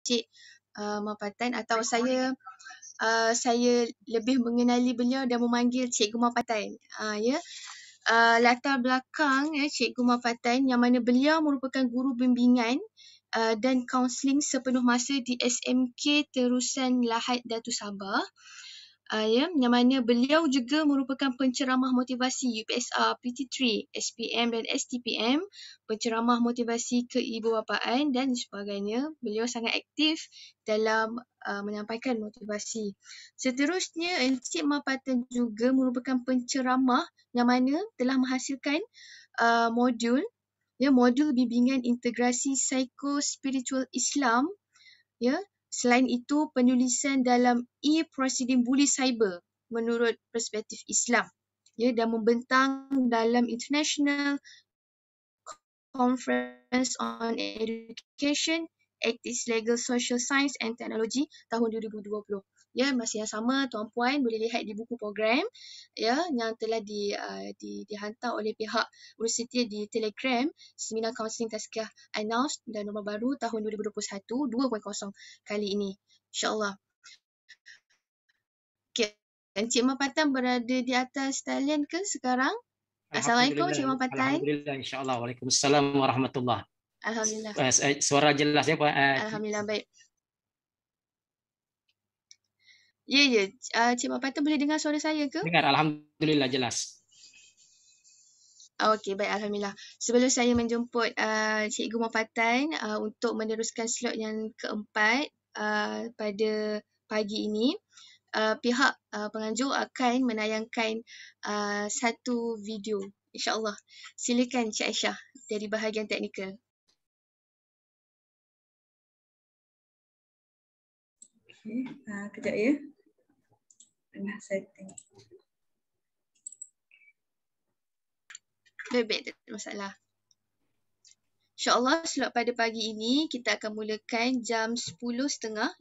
Cik Mapatan, atau saya lebih mengenali beliau dan memanggil Cikgu Mapatan. Ya. Latar belakang Cikgu Mapatan yang mana beliau merupakan guru bimbingan dan kaunseling sepenuh masa di SMK Terusan Lahad Datu Sabah. Yang mana beliau juga merupakan penceramah motivasi UPSR, PT3, SPM dan STPM, penceramah motivasi keibubapaan dan sebagainya. Beliau sangat aktif dalam menyampaikan motivasi. Seterusnya, Encik Mapatan juga merupakan penceramah yang mana telah menghasilkan modul bimbingan integrasi psikospiritual Islam, ya. Selain itu, penulisan dalam e-proceeding bully cyber menurut perspektif Islam, ya, dan membentang dalam International Conference on Education, Ethics, Legal, Social Science and Technology tahun 2020. Ya, masih yang sama, tuan-puan boleh lihat di buku program, ya, yang telah dihantar oleh pihak universiti di Telegram, Seminar Kaunseling Tazkiyah Announced dan nombor baru tahun 2021 2.0 kali ini. InsyaAllah. Okay. Encik Mapatan berada di atas talian ke sekarang? Assalamualaikum Encik Mapatan. Alhamdulillah, insyaAllah. Waalaikumsalam warahmatullahi. Alhamdulillah. Suara jelas ya Pak? Alhamdulillah, baik. Ya. Cik Mapatan boleh dengar suara saya ke? Dengar, alhamdulillah jelas. Okey, baik, alhamdulillah. Sebelum saya menjemput Cikgu Mapatan untuk meneruskan slot yang keempat pada pagi ini, pihak penganjur akan menayangkan satu video, insya-Allah. Silakan Cik Aisyah dari bahagian teknikal. Okey, kejap ya. Tengah setting. Baik, tak ada masalah. InsyaAllah slot pada pagi ini kita akan mulakan jam 10.30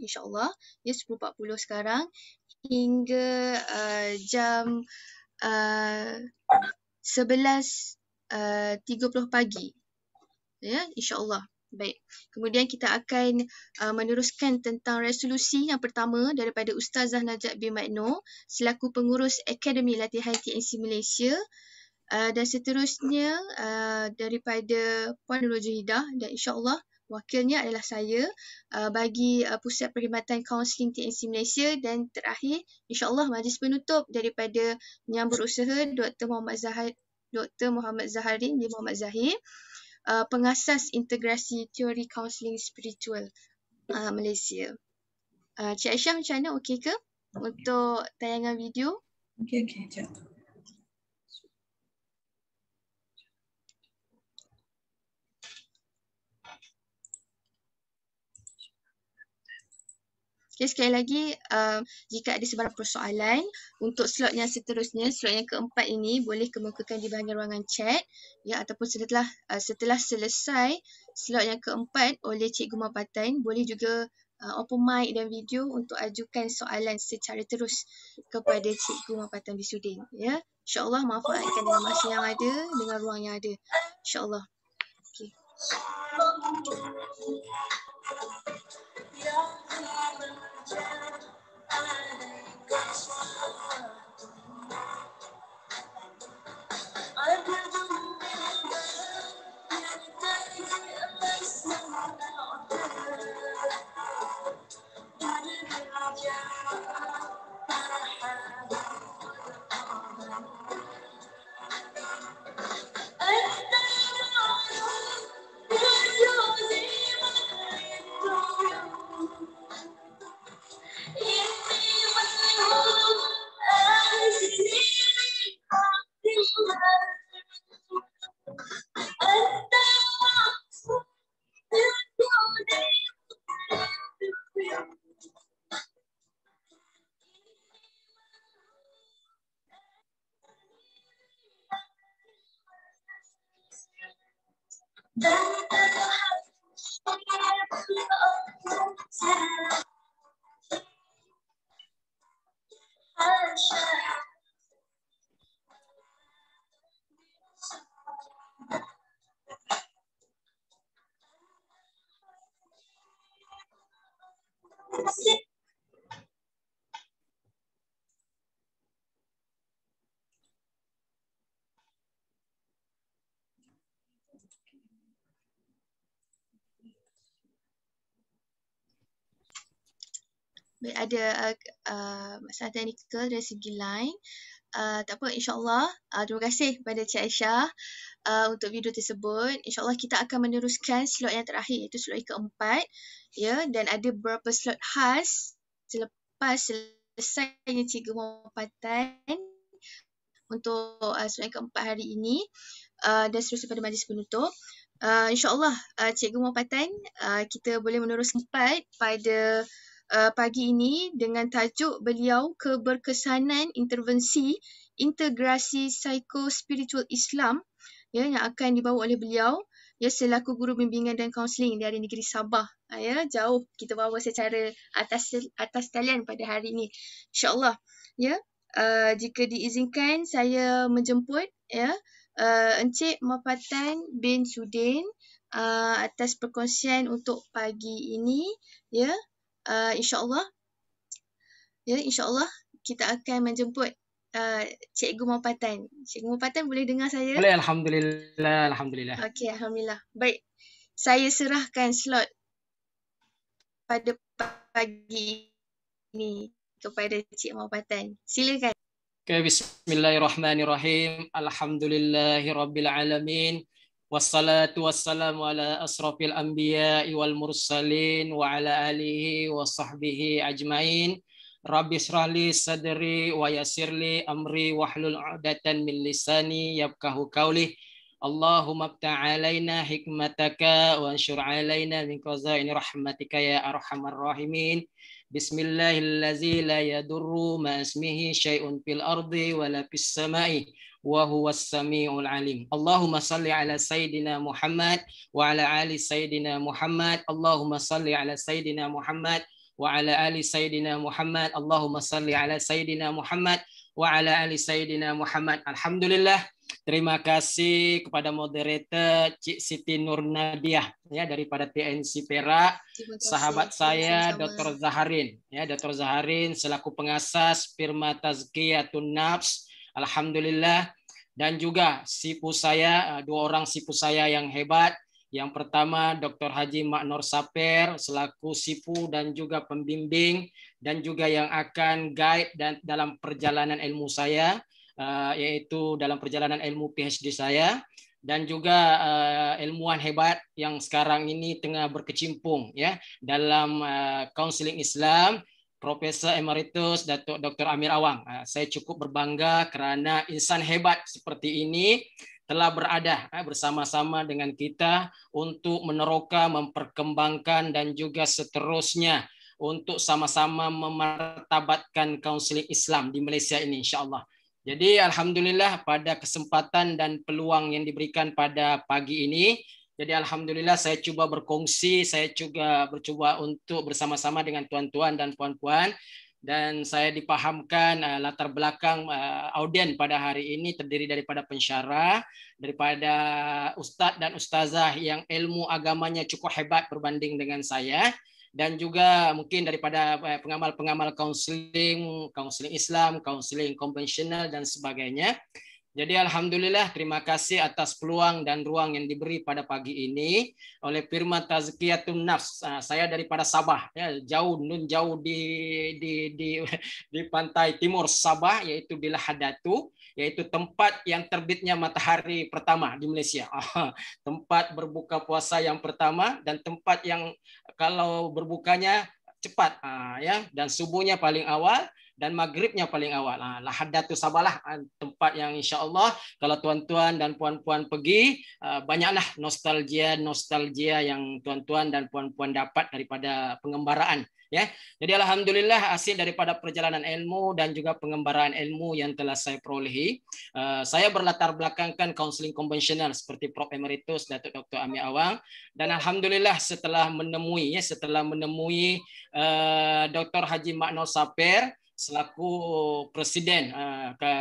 insyaAllah. Ya, 10.40 sekarang hingga jam 11.30 pagi. Ya, insyaAllah. Baik. Kemudian kita akan meneruskan tentang resolusi yang pertama daripada Ustazah Najat bin Makno selaku pengurus Akademi Latihan TNC Malaysia. Dan seterusnya daripada Puan Nurul Jahidah, dan insyaAllah wakilnya adalah saya bagi Pusat Perkhidmatan Kaunseling TNC Malaysia, dan terakhir insyaAllah majlis penutup daripada yang berusaha Dr. Muhammad Zaharin bin Muhammad Zahir, pengasas integrasi teori kaunseling spiritual Malaysia. Cik Aisyah, macam mana, okey ke untuk tayangan video? Okey, sekejap. Okay, sekali lagi, jika ada sebarang persoalan untuk slot yang seterusnya, slot yang keempat ini boleh kemukakan di bahagian ruangan chat, ya, ataupun setelah selesai slot yang keempat oleh Cikgu Mapatan, boleh juga open mic dan video untuk ajukan soalan secara terus kepada Cikgu Mapatan Bisudin. Ya, insyaAllah manfaatkan dengan masa yang ada, dengan ruang yang ada. InsyaAllah. Okay. Baik, ada masalah teknikal dari segi line. Tak apa, insyaAllah. Terima kasih kepada Cik Aisyah untuk video tersebut. InsyaAllah kita akan meneruskan slot yang terakhir, iaitu slot yang keempat. Ya, dan ada beberapa slot khas selepas selesainya Cikgu Muhammad untuk slot yang keempat hari ini dan seterusnya pada majlis penutup. InsyaAllah Cikgu Muhammad kita boleh meneruskan pada pagi ini dengan tajuk beliau keberkesanan intervensi integrasi psikospiritual Islam ya yang akan dibawa oleh beliau ya selaku guru bimbingan dan kaunseling dari negeri Sabah. Ya, jauh kita bawa secara atas talian pada hari ini. InsyaAllah ya. Jika diizinkan saya menjemput ya Encik Mapatan bin Sudin atas perkongsian untuk pagi ini ya. InsyaAllah kita akan menjemput Cikgu Mapatan. Cikgu Mapatan boleh dengar saya? Boleh, alhamdulillah, alhamdulillah. Okey, alhamdulillah. Baik. Saya serahkan slot pada pagi ini kepada Cik Mapatan. Silakan. Okay, bismillahirrahmanirrahim. Alhamdulillahirabbil alamin. Wassalatu wassalamu ala asrafil anbiya'i wal mursalin wa ala alihi wa sahbihi ajmain. Rabbi shrah li sadri wa yassirli amri wahlul 'uqdatam min lisani yafqahu qawli. Allahumma ftah 'alaina hikmataka wa anshur 'alaina min khazaini rahmatika ya arhamar rahimin. Bismillahirrahmanirrahim. La yadurru ma ismihi syai'un fil ardi wa la fis sama'i wa huwas samiul alim. Allahumma salli ala sayyidina Muhammad wa ala ali sayyidina Muhammad. Allahumma salli ala sayyidina Muhammad wa ala ali sayyidina Muhammad. Allahumma salli ala sayyidina Muhammad wa ala ali sayyidina Muhammad. Alhamdulillah. Terima kasih kepada moderator Cik Siti Nur Nadiah ya daripada TNC Perak, sahabat saya Dr. Zaharin ya, Dr. Zaharin selaku pengasas firma Tazkiyatun Nafs. Alhamdulillah. Dan juga sipu saya, dua orang sipu saya yang hebat. Yang pertama Dr. Haji Maknur Saper selaku sipu dan juga pembimbing dan juga yang akan guide dan dalam perjalanan ilmu saya. Yaitu dalam perjalanan ilmu PhD saya dan juga ilmuwan hebat yang sekarang ini tengah berkecimpung ya dalam kaunseling Islam, Profesor Emeritus Datuk Dr. Amir Awang. Saya cukup berbangga kerana insan hebat seperti ini telah berada bersama-sama dengan kita untuk meneroka, memperkembangkan dan juga seterusnya untuk sama-sama memartabatkan kaunseling Islam di Malaysia ini insya-Allah. Jadi alhamdulillah pada kesempatan dan peluang yang diberikan pada pagi ini, jadi alhamdulillah saya cuba berkongsi, saya juga bercuba untuk bersama-sama dengan tuan-tuan dan puan-puan dan saya dipahamkan latar belakang audien pada hari ini terdiri daripada pensyarah, daripada ustaz dan ustazah yang ilmu agamanya cukup hebat berbanding dengan saya. Dan juga mungkin daripada pengamal-pengamal kaunseling Islam, kaunseling konvensional dan sebagainya. Jadi alhamdulillah terima kasih atas peluang dan ruang yang diberi pada pagi ini oleh firma Tazkiyatun Nafs. Saya daripada Sabah ya, jauh di pantai timur Sabah yaitu di Lahadatu, yaitu tempat yang terbitnya matahari pertama di Malaysia. Tempat berbuka puasa yang pertama dan tempat yang kalau berbukanya cepat ya, dan subuhnya paling awal dan maghribnya paling awal. Lahadatu Sabah tempat yang insya-Allah kalau tuan-tuan dan puan-puan pergi banyaklah nostalgia yang tuan-tuan dan puan-puan dapat daripada pengembaraan ya. Jadi alhamdulillah hasil daripada perjalanan ilmu dan juga pengembaraan ilmu yang telah saya perolehi. Saya berlatar belakangkan kaunseling konvensional seperti Prof Emeritus Datuk Dr. Amir Awang dan alhamdulillah setelah menemui Dr. Haji Maknur Saper selaku presiden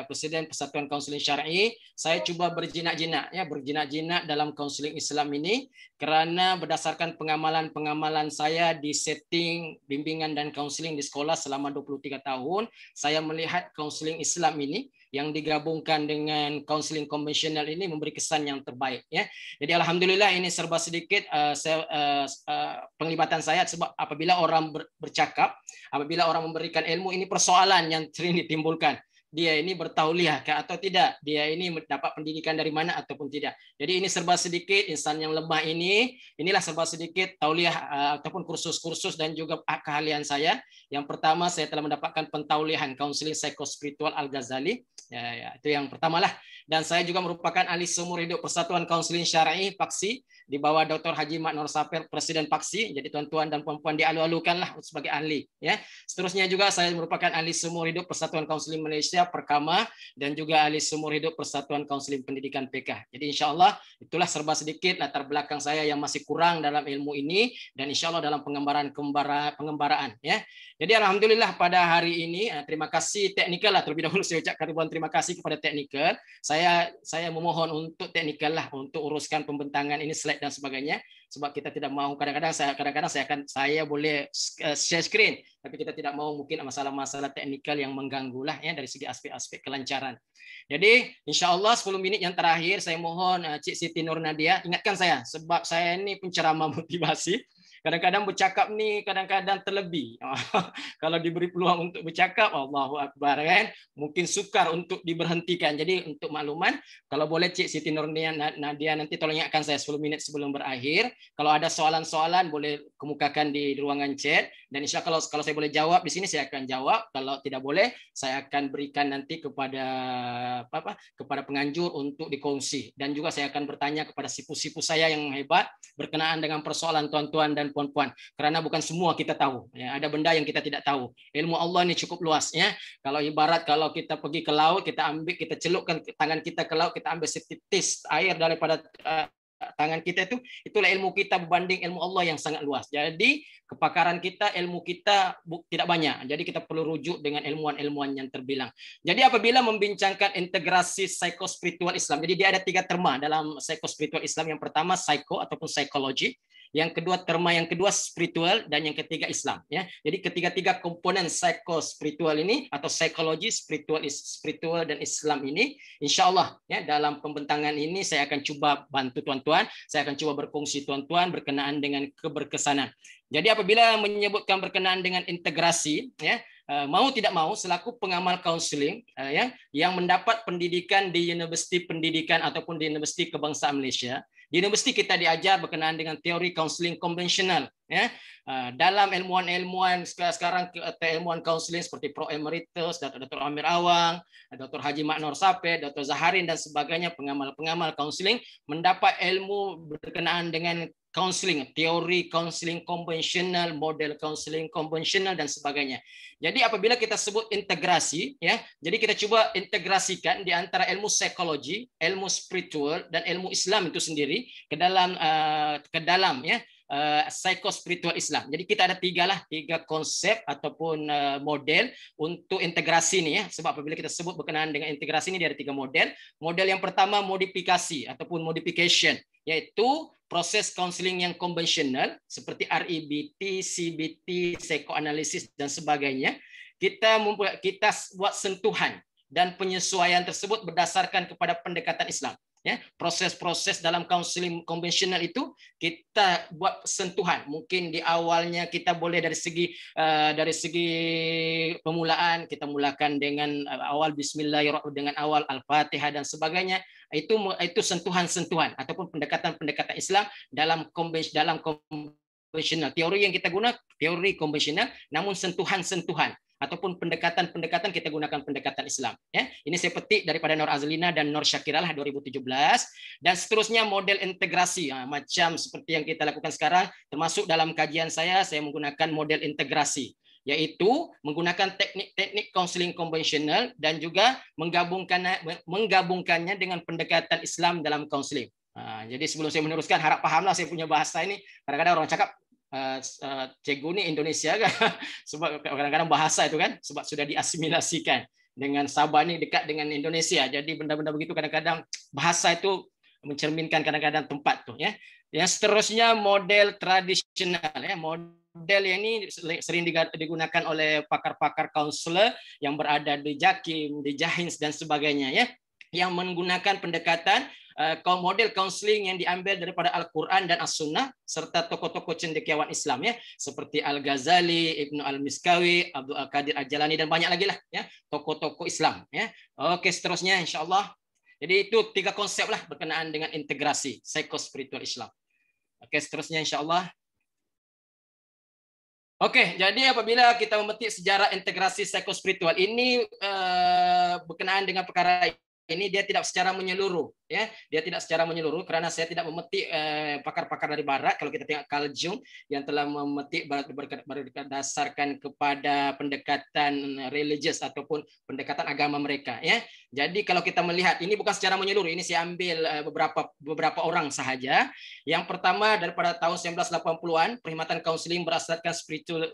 Presiden Persatuan Kaunseling Syar'i, saya coba berjinak-jinak dalam kaunseling Islam ini, kerana berdasarkan pengamalan saya di setting bimbingan dan kaunseling di sekolah selama 23 tahun, saya melihat kaunseling Islam ini yang digabungkan dengan kaunseling konvensional ini memberi kesan yang terbaik, ya. Jadi alhamdulillah ini serba sedikit penglibatan saya, sebab apabila orang bercakap, apabila orang memberikan ilmu, ini persoalan yang sering ditimbulkan. Dia ini bertauliah atau tidak? Dia ini mendapat pendidikan dari mana ataupun tidak? Jadi ini serba sedikit, insan yang lemah inilah serba sedikit tauliah ataupun kursus-kursus dan juga keahlian saya. Yang pertama, saya telah mendapatkan pentauliahan kaunseling psikospiritual Al-Ghazali. Ya, itu yang pertamalah. Dan saya juga merupakan ahli seumur hidup Persatuan Kaunseling Syar'i Paksi di bawah Dr. Haji Mak Nur Saper, Presiden Paksi. Jadi tuan-tuan dan puan-puan dialu-alukanlah sebagai ahli, ya. Seterusnya juga saya merupakan ahli seumur hidup Persatuan Kaunseling Malaysia Perkama dan juga ahli seumur hidup Persatuan Kaunseling Pendidikan PK. Jadi insya-Allah itulah serba sedikit latar belakang saya yang masih kurang dalam ilmu ini, dan insya-Allah dalam pengembaraan, ya. Jadi alhamdulillah pada hari ini terima kasih teknikal lah, terlebih dahulu saya ucapkan ribuan terima kasih kepada teknikal. Saya memohon untuk teknikal lah untuk uruskan pembentangan ini, slide dan sebagainya, sebab kita tidak mau kadang-kadang saya boleh share screen, tapi kita tidak mau mungkin masalah-masalah teknikal yang mengganggu lah, ya, dari segi aspek-aspek kelancaran. Jadi insya-Allah 10 minit yang terakhir saya mohon Cik Siti Nur Nadia ingatkan saya, sebab saya ini penceramah motivasi. Kadang-kadang bercakap ni kadang-kadang terlebih. Kalau diberi peluang untuk bercakap, Allahu Akbar, kan, mungkin sukar untuk diberhentikan. Jadi untuk makluman, kalau boleh Cik Siti Nur Nadia nanti tolong ingatkan saya 10 minit sebelum berakhir. Kalau ada soalan-soalan boleh kemukakan di ruangan chat, dan insya Allah kalau saya boleh jawab di sini saya akan jawab. Kalau tidak boleh, saya akan berikan nanti kepada penganjur untuk dikongsi, dan juga saya akan bertanya kepada sipu-sipu saya yang hebat berkenaan dengan persoalan tuan-tuan dan puan-puan, kerana bukan semua kita tahu, ya. Ada benda yang kita tidak tahu. Ilmu Allah ini cukup luas, ya. Kalau ibarat kalau kita pergi ke laut, kita celupkan tangan kita ke laut, kita ambil setitis air daripada tangan kita itulah ilmu kita berbanding ilmu Allah yang sangat luas. Jadi kepakaran kita, ilmu kita tidak banyak. Jadi kita perlu rujuk dengan ilmuwan-ilmuwan yang terbilang. Jadi apabila membincangkan integrasi psikospiritual Islam, jadi dia ada 3 terma dalam psikospiritual Islam. Yang pertama psycho ataupun psikologi, yang kedua terma yang kedua spiritual, dan yang ketiga Islam, ya. Jadi ketiga-tiga komponen psikospiritual ini atau psikologi, spiritual dan Islam ini, insya-Allah, ya, dalam pembentangan ini saya akan coba bantu tuan-tuan, saya akan coba berkongsi tuan-tuan berkenaan dengan keberkesanan. Jadi apabila menyebutkan berkenaan dengan integrasi, ya, mau tidak mau selaku pengamal kaunseling, ya, yang mendapat pendidikan di Universiti Pendidikan ataupun di Universiti Kebangsaan Malaysia, di universiti kita diajar berkenaan dengan teori kaunseling konvensional, ya. Dalam ilmuwan-ilmuwan sekarang, ilmuwan kaunseling seperti Pro Emeritus, Dr. Amir Awang, Dr. Haji Mak Nur Saper, Dr. Zaharin dan sebagainya, pengamal-pengamal kaunseling mendapat ilmu berkenaan dengan counseling, teori counseling konvensional, model counseling konvensional dan sebagainya. Jadi apabila kita sebut integrasi, ya, jadi kita coba integrasikan di antara ilmu psikologi, ilmu spiritual dan ilmu Islam itu sendiri ke dalam ya psikospiritual Islam. Jadi kita ada tiga konsep ataupun model untuk integrasi ini, ya. Sebab apabila kita sebut berkenaan dengan integrasi ini, dia ada 3 model. Model yang pertama modifikasi ataupun modification, yaitu proses counseling yang konvensional seperti REBT, CBT, psychoanalysis dan sebagainya. Kita buat sentuhan dan penyesuaian tersebut berdasarkan kepada pendekatan Islam. Ya, proses-proses dalam counseling konvensional itu kita buat sentuhan. Mungkin di awalnya kita boleh dari segi pemulaan kita mulakan dengan awal Bismillahirrahmanirrahim, dengan awal Al-Fatihah dan sebagainya. Itu sentuhan-sentuhan ataupun pendekatan-pendekatan Islam dalam konvensional. Teori yang kita guna teori konvensional, namun sentuhan-sentuhan ataupun pendekatan-pendekatan kita gunakan pendekatan Islam. Ya, ini saya petik daripada Nur Azlina dan Nur Syakirah 2017. Dan seterusnya model integrasi, macam seperti yang kita lakukan sekarang, termasuk dalam kajian saya menggunakan model integrasi, yaitu menggunakan teknik-teknik counseling konvensional dan juga menggabungkannya dengan pendekatan Islam dalam counseling. Jadi sebelum saya meneruskan, harap pahamlah saya punya bahasa ini. Kadang-kadang orang cakap cikgu ni Indonesia kan? Sebab kadang-kadang bahasa itu kan, sebab sudah diasimilasikan dengan Sabah ni dekat dengan Indonesia. Jadi benda-benda begitu kadang-kadang bahasa itu mencerminkan kadang-kadang tempat tu ya. Yang seterusnya model tradisional ya. Model yang ini sering digunakan oleh pakar-pakar kaunselor yang berada di Jakim, di Jahins dan sebagainya ya, yang menggunakan pendekatan model counseling yang diambil daripada Al-Quran dan As-Sunnah serta tokoh-tokoh cendekiawan Islam ya, seperti Al-Ghazali, Ibnu Al-Miskawi, Abdul Qadir Al-Jalani dan banyak lagi lah ya, tokoh-tokoh Islam ya. Oke, seterusnya insyaallah. Jadi itu 3 konsep lah berkenaan dengan integrasi psikospiritual Islam. Oke, seterusnya insyaallah. Oke, jadi apabila kita memetik sejarah integrasi psikospiritual ini berkenaan dengan perkara ini, dia tidak secara menyeluruh ya, dia tidak secara menyeluruh karena saya tidak memetik pakar-pakar dari barat. Kalau kita tengok Carl Jung yang telah memetik berdasarkan kepada pendekatan religius ataupun pendekatan agama mereka ya. Jadi kalau kita melihat ini bukan secara menyeluruh, ini saya ambil beberapa orang sahaja. Yang pertama daripada tahun 1980-an, perkhidmatan kaunseling berdasarkan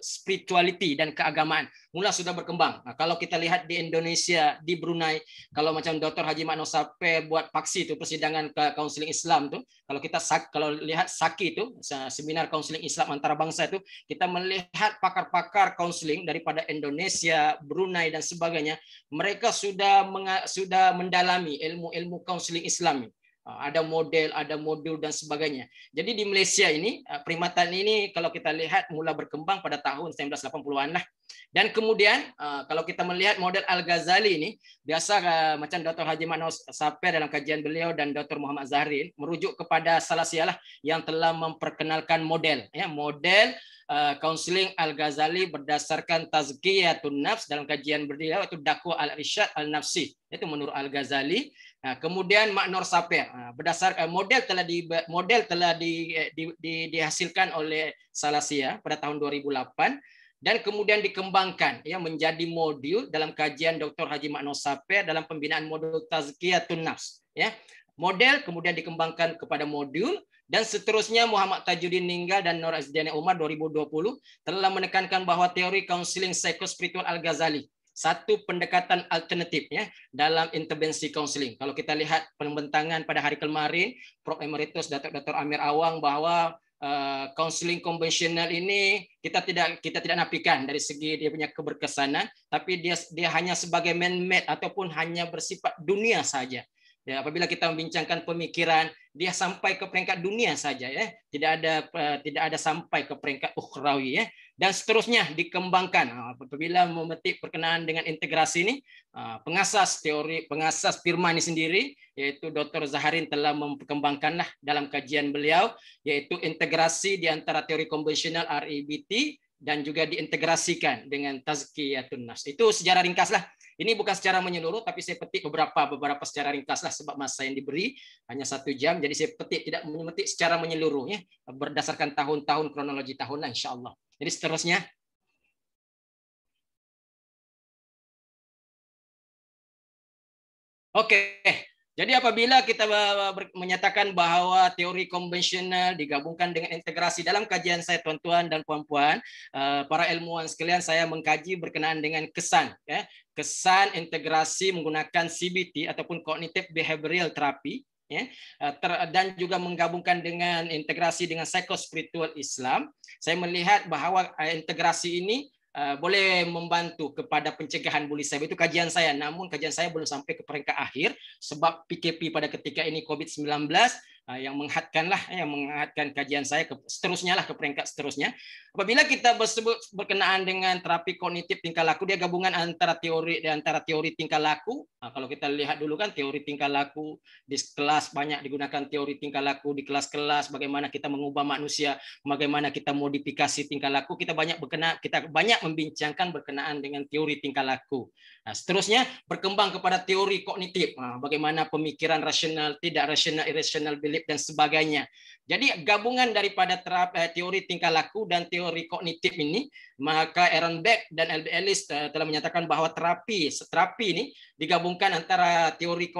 spirituality dan keagamaan mula sudah berkembang. Nah, kalau kita lihat di Indonesia, di Brunei, kalau macam Dr. Haji Makno Saper buat paksi itu persidangan kaunseling Islam tuh, kalau lihat SAKI itu seminar kaunseling Islam antarabangsa itu, kita melihat pakar-pakar kaunseling daripada Indonesia, Brunei dan sebagainya, mereka sudah mendalami ilmu-ilmu kaunseling Islam. Ada model, ada modul dan sebagainya. Jadi di Malaysia ini perkhidmatan ini kalau kita lihat mula berkembang pada tahun 1980-an lah. Dan kemudian kalau kita melihat model Al-Ghazali ini, biasa macam Dr. Haji Makno Saper dalam kajian beliau dan Dr. Muhammad Zahrin merujuk kepada Salasiah lah yang telah memperkenalkan model ya, model kaunseling Al-Ghazali berdasarkan tazkiyatun nafs dalam kajian beliau itu dakwah al-irsyad al-nafsi, itu menurut Al-Ghazali. Kemudian Makno Saper berdasarkan model telah dihasilkan oleh Salasiah pada tahun 2008 dan kemudian dikembangkan ya menjadi modul dalam kajian Dr. Haji Makno Saper dalam pembinaan modul tazkiyatun nafs ya. Model kemudian dikembangkan kepada modul dan seterusnya Muhammad Tajuddin Ninggal dan Nur Azdiana Umar 2020 telah menekankan bahwa teori kaunseling psikospiritual Al-Ghazali satu pendekatan alternatif ya dalam intervensi kaunseling. Kalau kita lihat pembentangan pada hari kemarin Prof Emeritus Dr. Amir Awang bahwa kaunseling konvensional ini kita tidak nafikan dari segi dia punya keberkesanan, tapi dia hanya sebagai man-made ataupun hanya bersifat dunia saja. Ya, apabila kita membincangkan pemikiran, dia sampai ke peringkat dunia saja ya, tidak ada sampai ke peringkat ukhrawi ya. Dan seterusnya dikembangkan. Apabila memetik berkenaan dengan integrasi ini, pengasas firman ini sendiri, yaitu Dr. Zaharin telah memperkembangkanlah dalam kajian beliau, yaitu integrasi di antara teori konvensional REBT dan juga diintegrasikan dengan tazkiyatun nafs. Itu sejarah ringkas lah. Ini bukan secara menyeluruh, tapi saya petik beberapa secara ringkas lah sebab masa yang diberi hanya 1 jam. Jadi saya petik tidak memetik secara menyeluruh ya, berdasarkan tahun-tahun kronologi tahunan insyaallah. Jadi seterusnya. Oke. Jadi apabila kita menyatakan bahwa teori konvensional digabungkan dengan integrasi dalam kajian saya tuan-tuan dan puan-puan, para ilmuwan sekalian, saya mengkaji berkenaan dengan kesan ya, kesan integrasi menggunakan CBT ataupun cognitive behavioral therapy ya, dan juga menggabungkan dengan integrasi dengan psikospiritual Islam. Saya melihat bahwa integrasi ini boleh membantu kepada pencegahan buli cyber. Itu kajian saya, namun kajian saya belum sampai ke peringkat akhir sebab PKP pada ketika ini COVID-19 yang menghadkan kajian saya seterusnya lah ke peringkat seterusnya. Apabila kita berkenaan dengan terapi kognitif tingkah laku, dia gabungan antara teori tingkah laku. Kalau kita lihat dulu kan teori tingkah laku di kelas banyak digunakan teori tingkah laku di kelas-kelas, bagaimana kita mengubah manusia, bagaimana kita modifikasi tingkah laku, kita banyak membincangkan berkenaan dengan teori tingkah laku. Seterusnya berkembang kepada teori kognitif, bagaimana pemikiran rasional, tidak rasional, irrational belief self-belief dan sebagainya. Jadi gabungan daripada teori tingkah laku dan teori kognitif ini, maka Aaron Beck dan Albert Ellis telah menyatakan bahwa terapi ini digabungkan antara teori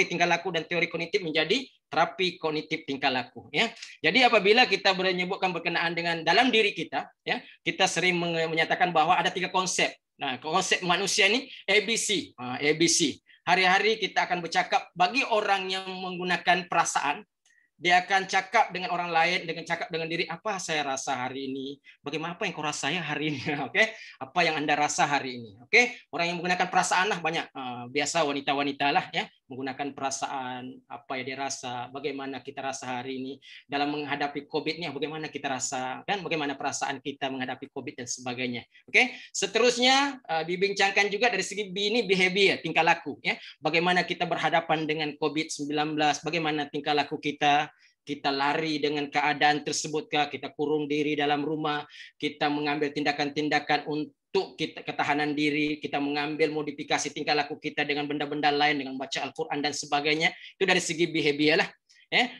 tingkah laku dan teori kognitif menjadi terapi kognitif tingkah laku. Ya, jadi apabila kita menyebutkan berkenaan dengan dalam diri kita, ya, kita sering menyatakan bahwa ada 3 konsep. Nah, konsep manusia ini ABC. ABC. Hari-hari kita akan bercakap bagi orang yang menggunakan perasaan. Dia akan cakap dengan orang lain, dengan cakap dengan diri, apa saya rasa hari ini, bagaimana apa yang kau rasa ya hari ini, oke? Apa yang Anda rasa hari ini, oke? Orang yang menggunakan perasaan lah banyak, biasa wanita-wanita lah ya, menggunakan perasaan, apa yang dia rasa, bagaimana kita rasa hari ini dalam menghadapi COVID-nya, bagaimana kita rasa, dan bagaimana perasaan kita menghadapi COVID dan sebagainya, oke? Seterusnya dibincangkan juga dari segi B ini behavior, tingkah laku, ya, bagaimana kita berhadapan dengan COVID-19, bagaimana tingkah laku kita lari dengan keadaan tersebut, kita kurung diri dalam rumah, kita mengambil tindakan-tindakan untuk kita ketahanan diri, kita mengambil modifikasi tingkah laku kita dengan benda-benda lain, dengan baca Al-Quran dan sebagainya. Itu dari segi behavior lah.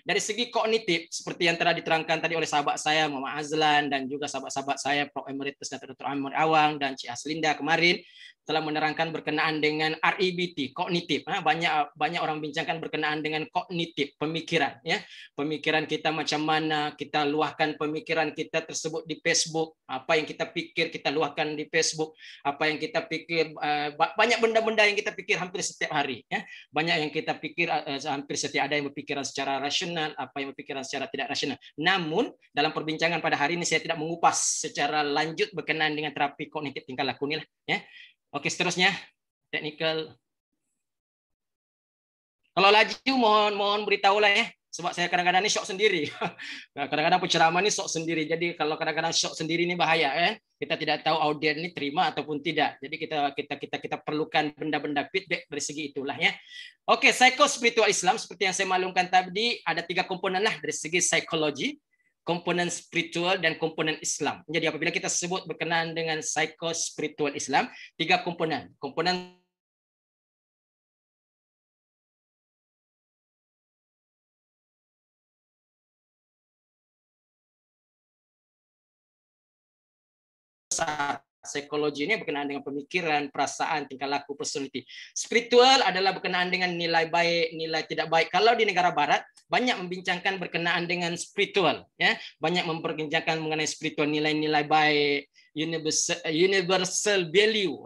Dari segi kognitif, seperti yang telah diterangkan tadi oleh sahabat saya Muhammad Azlan dan juga sahabat-sahabat saya Prof. Emeritus Dr. Ahmad Awang dan Cik Aslinda kemarin telah menerangkan berkenaan dengan REBT, kognitif. Banyak orang bincangkan berkenaan dengan kognitif, pemikiran. Ya, pemikiran kita macam mana, kita luahkan pemikiran kita tersebut di Facebook. Apa yang kita pikir kita luahkan di Facebook. Apa yang kita pikir, banyak benda-benda yang kita pikir hampir setiap hari. Ya, banyak yang kita pikir hampir setiap ada yang berpikiran secara rasional, apa yang berpikiran secara tidak rasional. Namun dalam perbincangan pada hari ini saya tidak mengupas secara lanjut berkenaan dengan terapi kognitif tingkah laku ini lah. Ya. Oke, seterusnya technical. Kalau laju mohon beritahulah ya, sebab saya kadang-kadang ini shock sendiri. Kadang-kadang penceramah ini shock sendiri. Jadi kalau kadang-kadang shock sendiri ini bahaya ya. Kita tidak tahu audiens ini terima ataupun tidak. Jadi kita perlukan benda-benda feedback dari segi itulah ya. Oke, psikospiritual Islam seperti yang saya maklumkan tadi ada 3 komponen lah dari segi psikologi, komponen spiritual dan komponen Islam. Jadi apabila kita sebut berkenaan dengan psikospiritual Islam, 3 komponen. Komponen psikologi ini berkenaan dengan pemikiran, perasaan, tingkah laku, personality. Spiritual adalah berkenaan dengan nilai baik, nilai tidak baik. Kalau di negara barat banyak membincangkan berkenaan dengan spiritual, ya, banyak memperbincangkan mengenai spiritual, nilai-nilai baik, universal value,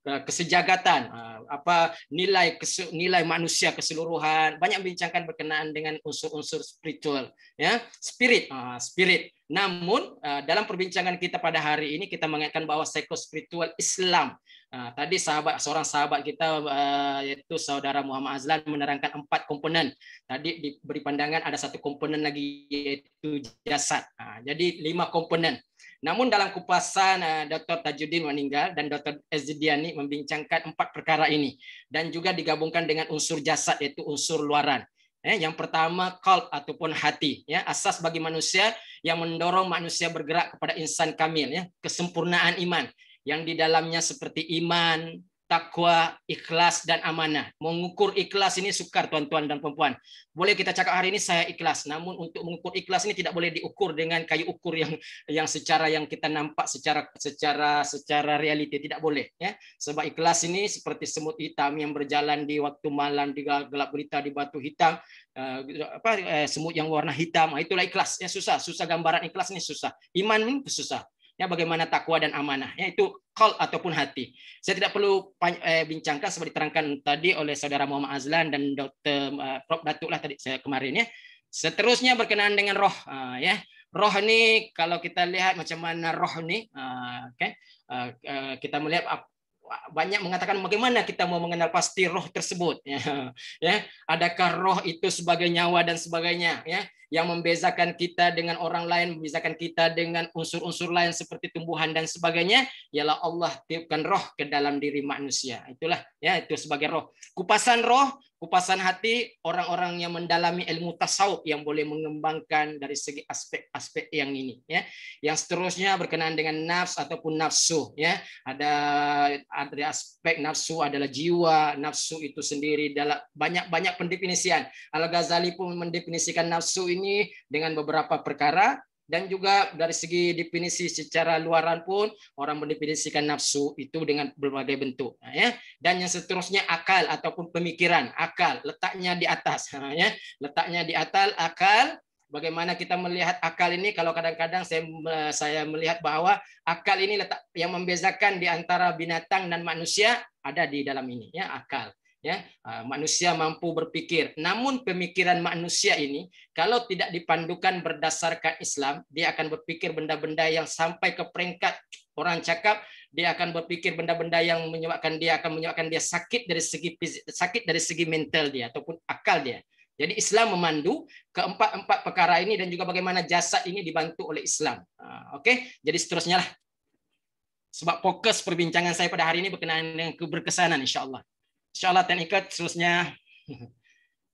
kesejagatan, apa nilai manusia keseluruhan, banyak membincangkan berkenaan dengan unsur-unsur spiritual, ya, spirit. Namun dalam perbincangan kita pada hari ini kita mengingatkan bahwa psikospiritual Islam. Tadi seorang sahabat kita yaitu saudara Muhammad Azlan menerangkan 4 komponen. Tadi diberi pandangan ada 1 komponen lagi yaitu jasad. Jadi 5 komponen. Namun dalam kupasan Dr. Tajuddin meninggal dan Dr. Ezdiani membincangkan 4 perkara ini dan juga digabungkan dengan unsur jasad yaitu unsur luaran. Yang pertama qalb ataupun hati, ya, asas bagi manusia yang mendorong manusia bergerak kepada insan kamil, ya, kesempurnaan iman yang di dalamnya seperti iman, takwa, ikhlas dan amanah. Mengukur ikhlas ini sukar tuan-tuan dan perempuan. Boleh kita cakap hari ini saya ikhlas, namun untuk mengukur ikhlas ini tidak boleh diukur dengan kayu ukur yang secara yang kita nampak secara realiti, tidak boleh, ya. Sebab ikhlas ini seperti semut hitam yang berjalan di waktu malam di gelap gulita di batu hitam, semut yang warna hitam, itulah ikhlas. Ya, susah gambaran ikhlas ini susah. Iman ini susah. Ya, bagaimana takwa dan amanah, yaitu qalb ataupun hati. Saya tidak perlu bincangkan seperti diterangkan tadi oleh saudara Muhammad Azlan dan Dr. Prof. Datuk lah tadi saya kemarin, ya. Seterusnya berkenaan dengan roh, ya. Roh ini kalau kita lihat macam mana roh ini, kita melihat banyak mengatakan bagaimana kita mau mengenal pasti roh tersebut, ya. Adakah roh itu sebagai nyawa dan sebagainya, ya, yang membezakan kita dengan orang lain, membezakan kita dengan unsur-unsur lain seperti tumbuhan dan sebagainya, ialah Allah tiupkan roh ke dalam diri manusia. Itulah, ya, itu sebagai roh. Kupasan roh Kupasan hati orang-orang yang mendalami ilmu tasawuf yang boleh mengembangkan dari segi aspek-aspek yang ini ya. Yang seterusnya berkenaan dengan nafs ataupun nafsu ya. Ada aspek nafsu adalah jiwa, nafsu itu sendiri dalam banyak pendefinisian. Al-Ghazali pun mendefinisikan nafsu ini dengan beberapa perkara. Dan juga dari segi definisi secara luaran pun orang mendefinisikan nafsu itu dengan berbagai bentuk ya. Dan yang seterusnya akal ataupun pemikiran. Akal letaknya di atas ya. Letaknya di atas akal. Bagaimana kita melihat akal ini? Kalau kadang-kadang saya melihat bahwa akal ini letak yang membezakan di antara binatang dan manusia ada di dalam ini ya, akal. Ya, manusia mampu berpikir. Namun pemikiran manusia ini kalau tidak dipandukan berdasarkan Islam, dia akan berpikir benda-benda yang sampai ke peringkat orang cakap dia akan berpikir benda-benda yang menyebabkan dia sakit dari segi mental dia ataupun akal dia. Jadi Islam memandu keempat perkara ini dan juga bagaimana jasad ini dibantu oleh Islam. Oke, jadi seterusnya lah. Sebab fokus perbincangan saya pada hari ini berkenaan dengan keberkesanan insya-Allah. Insya-Allah dan ikut seterusnya.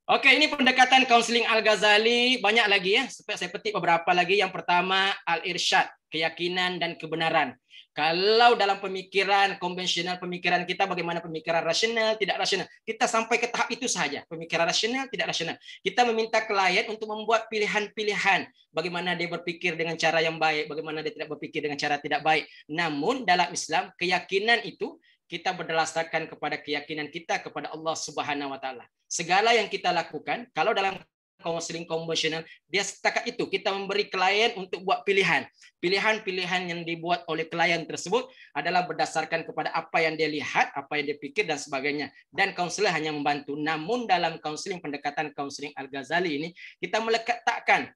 Oke, ini pendekatan kaunseling Al-Ghazali. Banyak lagi ya. Saya petik beberapa lagi. Yang pertama, al-irsyad, keyakinan dan kebenaran. Kalau dalam pemikiran konvensional, pemikiran kita bagaimana pemikiran rasional, tidak rasional. Kita sampai ke tahap itu saja. Pemikiran rasional, tidak rasional. Kita meminta klien untuk membuat pilihan-pilihan. Bagaimana dia berpikir dengan cara yang baik, bagaimana dia tidak berpikir dengan cara tidak baik. Namun dalam Islam, keyakinan itu kita berdasarkan kepada keyakinan kita kepada Allah Subhanahu wa taala. Segala yang kita lakukan, kalau dalam konseling konvensional, dia setakat itu kita memberi klien untuk buat pilihan. Pilihan-pilihan yang dibuat oleh klien tersebut adalah berdasarkan kepada apa yang dia lihat, apa yang dia pikir dan sebagainya. Dan konselor hanya membantu. Namun dalam konseling pendekatan konseling Al-Ghazali ini, kita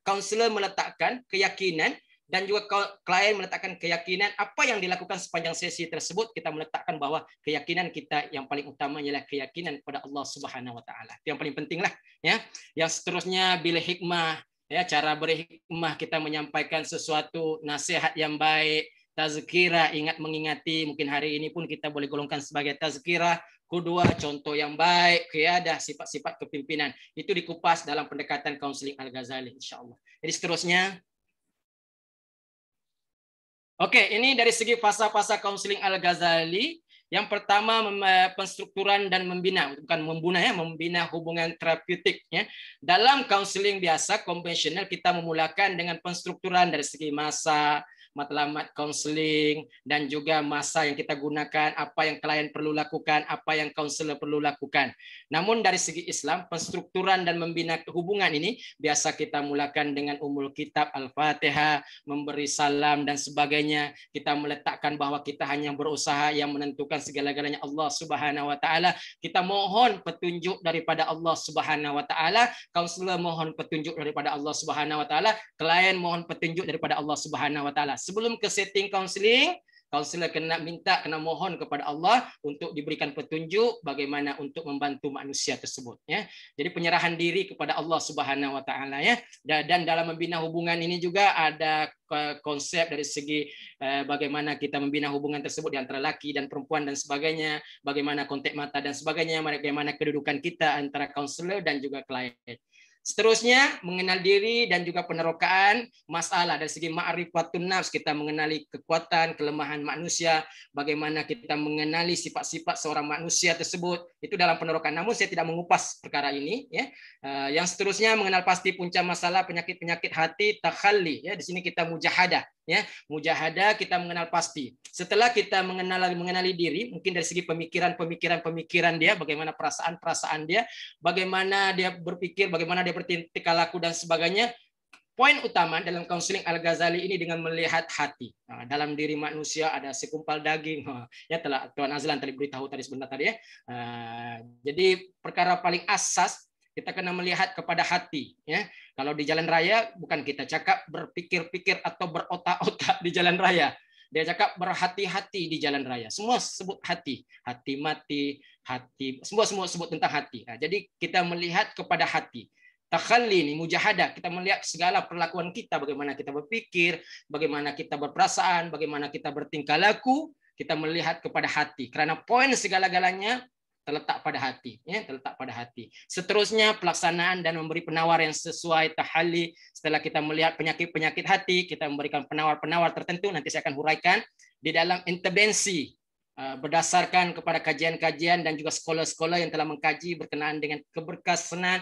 konselor meletakkan keyakinan dan juga klien meletakkan keyakinan apa yang dilakukan sepanjang sesi tersebut. Kita meletakkan bahwa keyakinan kita yang paling utama ialah keyakinan kepada Allah Subhanahu wa taala. Itu yang paling penting lah ya. Yang seterusnya bil hikmah ya, cara berhikmah kita menyampaikan sesuatu nasihat yang baik, tazkirah, ingat mengingati, mungkin hari ini pun kita boleh golongkan sebagai tazkirah. Kedua, contoh yang baik, qiyadah, sifat-sifat kepimpinan. Itu dikupas dalam pendekatan kaunseling Al-Ghazali insyaallah. Jadi seterusnya. Oke, ini dari segi fasa-fasa kaunseling Al-Ghazali. Yang pertama penstrukturan dan membina, bukan membina ya, membina hubungan terapeutik ya. Dalam kaunseling biasa konvensional kita memulakan dengan penstrukturan dari segi masa, matlamat konseling dan juga masa yang kita gunakan, apa yang klien perlu lakukan, apa yang konselor perlu lakukan. Namun dari segi Islam, penstrukturan dan membina hubungan ini biasa kita mulakan dengan umul kitab Al-Fatihah, memberi salam dan sebagainya. Kita meletakkan bahwa kita hanya berusaha yang menentukan segala-galanya Allah Subhanahu wa taala. Kita mohon petunjuk daripada Allah Subhanahu wa taala, konselor mohon petunjuk daripada Allah Subhanahu wa taala, klien mohon petunjuk daripada Allah Subhanahu wa taala. Sebelum ke setting counseling, kaunselor kena mohon kepada Allah untuk diberikan petunjuk bagaimana untuk membantu manusia tersebut ya. Jadi penyerahan diri kepada Allah Subhanahu wa taala ya. Dan dalam membina hubungan ini juga ada konsep dari segi bagaimana kita membina hubungan tersebut di antara laki dan perempuan dan sebagainya, bagaimana kontak mata dan sebagainya, bagaimana kedudukan kita antara kaunselor dan juga klien. Seterusnya, mengenal diri dan juga penerokaan masalah dari segi ma'rifatun nafs, kita mengenali kekuatan, kelemahan manusia, bagaimana kita mengenali sifat-sifat seorang manusia tersebut, itu dalam penerokaan. Namun saya tidak mengupas perkara ini ya. Yang seterusnya mengenal pasti punca masalah penyakit-penyakit hati, takhalli ya. Di sini kita mujahadah ya. Mujahadah kita mengenal pasti. Setelah kita mengenali diri, mungkin dari segi pemikiran dia, bagaimana perasaan dia, bagaimana dia berpikir, bagaimana dia bertingkah laku dan sebagainya. Poin utama dalam kaunseling Al-Ghazali ini dengan melihat hati. Nah, dalam diri manusia ada sekumpal daging. Ya telah Tuan Azlan tadi beritahu tadi sebentar tadi ya. Jadi perkara paling asas kita kena melihat kepada hati ya. Kalau di jalan raya bukan kita cakap berpikir-pikir atau berotak-otak di jalan raya. Dia cakap berhati-hati di jalan raya. Semua sebut hati, hati mati, hati, semua sebut tentang hati. Nah, jadi kita melihat kepada hati. Takhalli ini mujahadah, kita melihat segala perlakuan kita, bagaimana kita berpikir, bagaimana kita berperasaan, bagaimana kita bertingkah laku, kita melihat kepada hati. Karena poin segala-galanya terletak pada hati, ya, terletak pada hati. Seterusnya pelaksanaan dan memberi penawar yang sesuai tahalli. Setelah kita melihat penyakit-penyakit hati, kita memberikan penawar-penawar tertentu. Nanti saya akan huraikan di dalam intervensi berdasarkan kepada kajian-kajian dan juga sekolah-sekolah yang telah mengkaji berkenaan dengan keberkesanan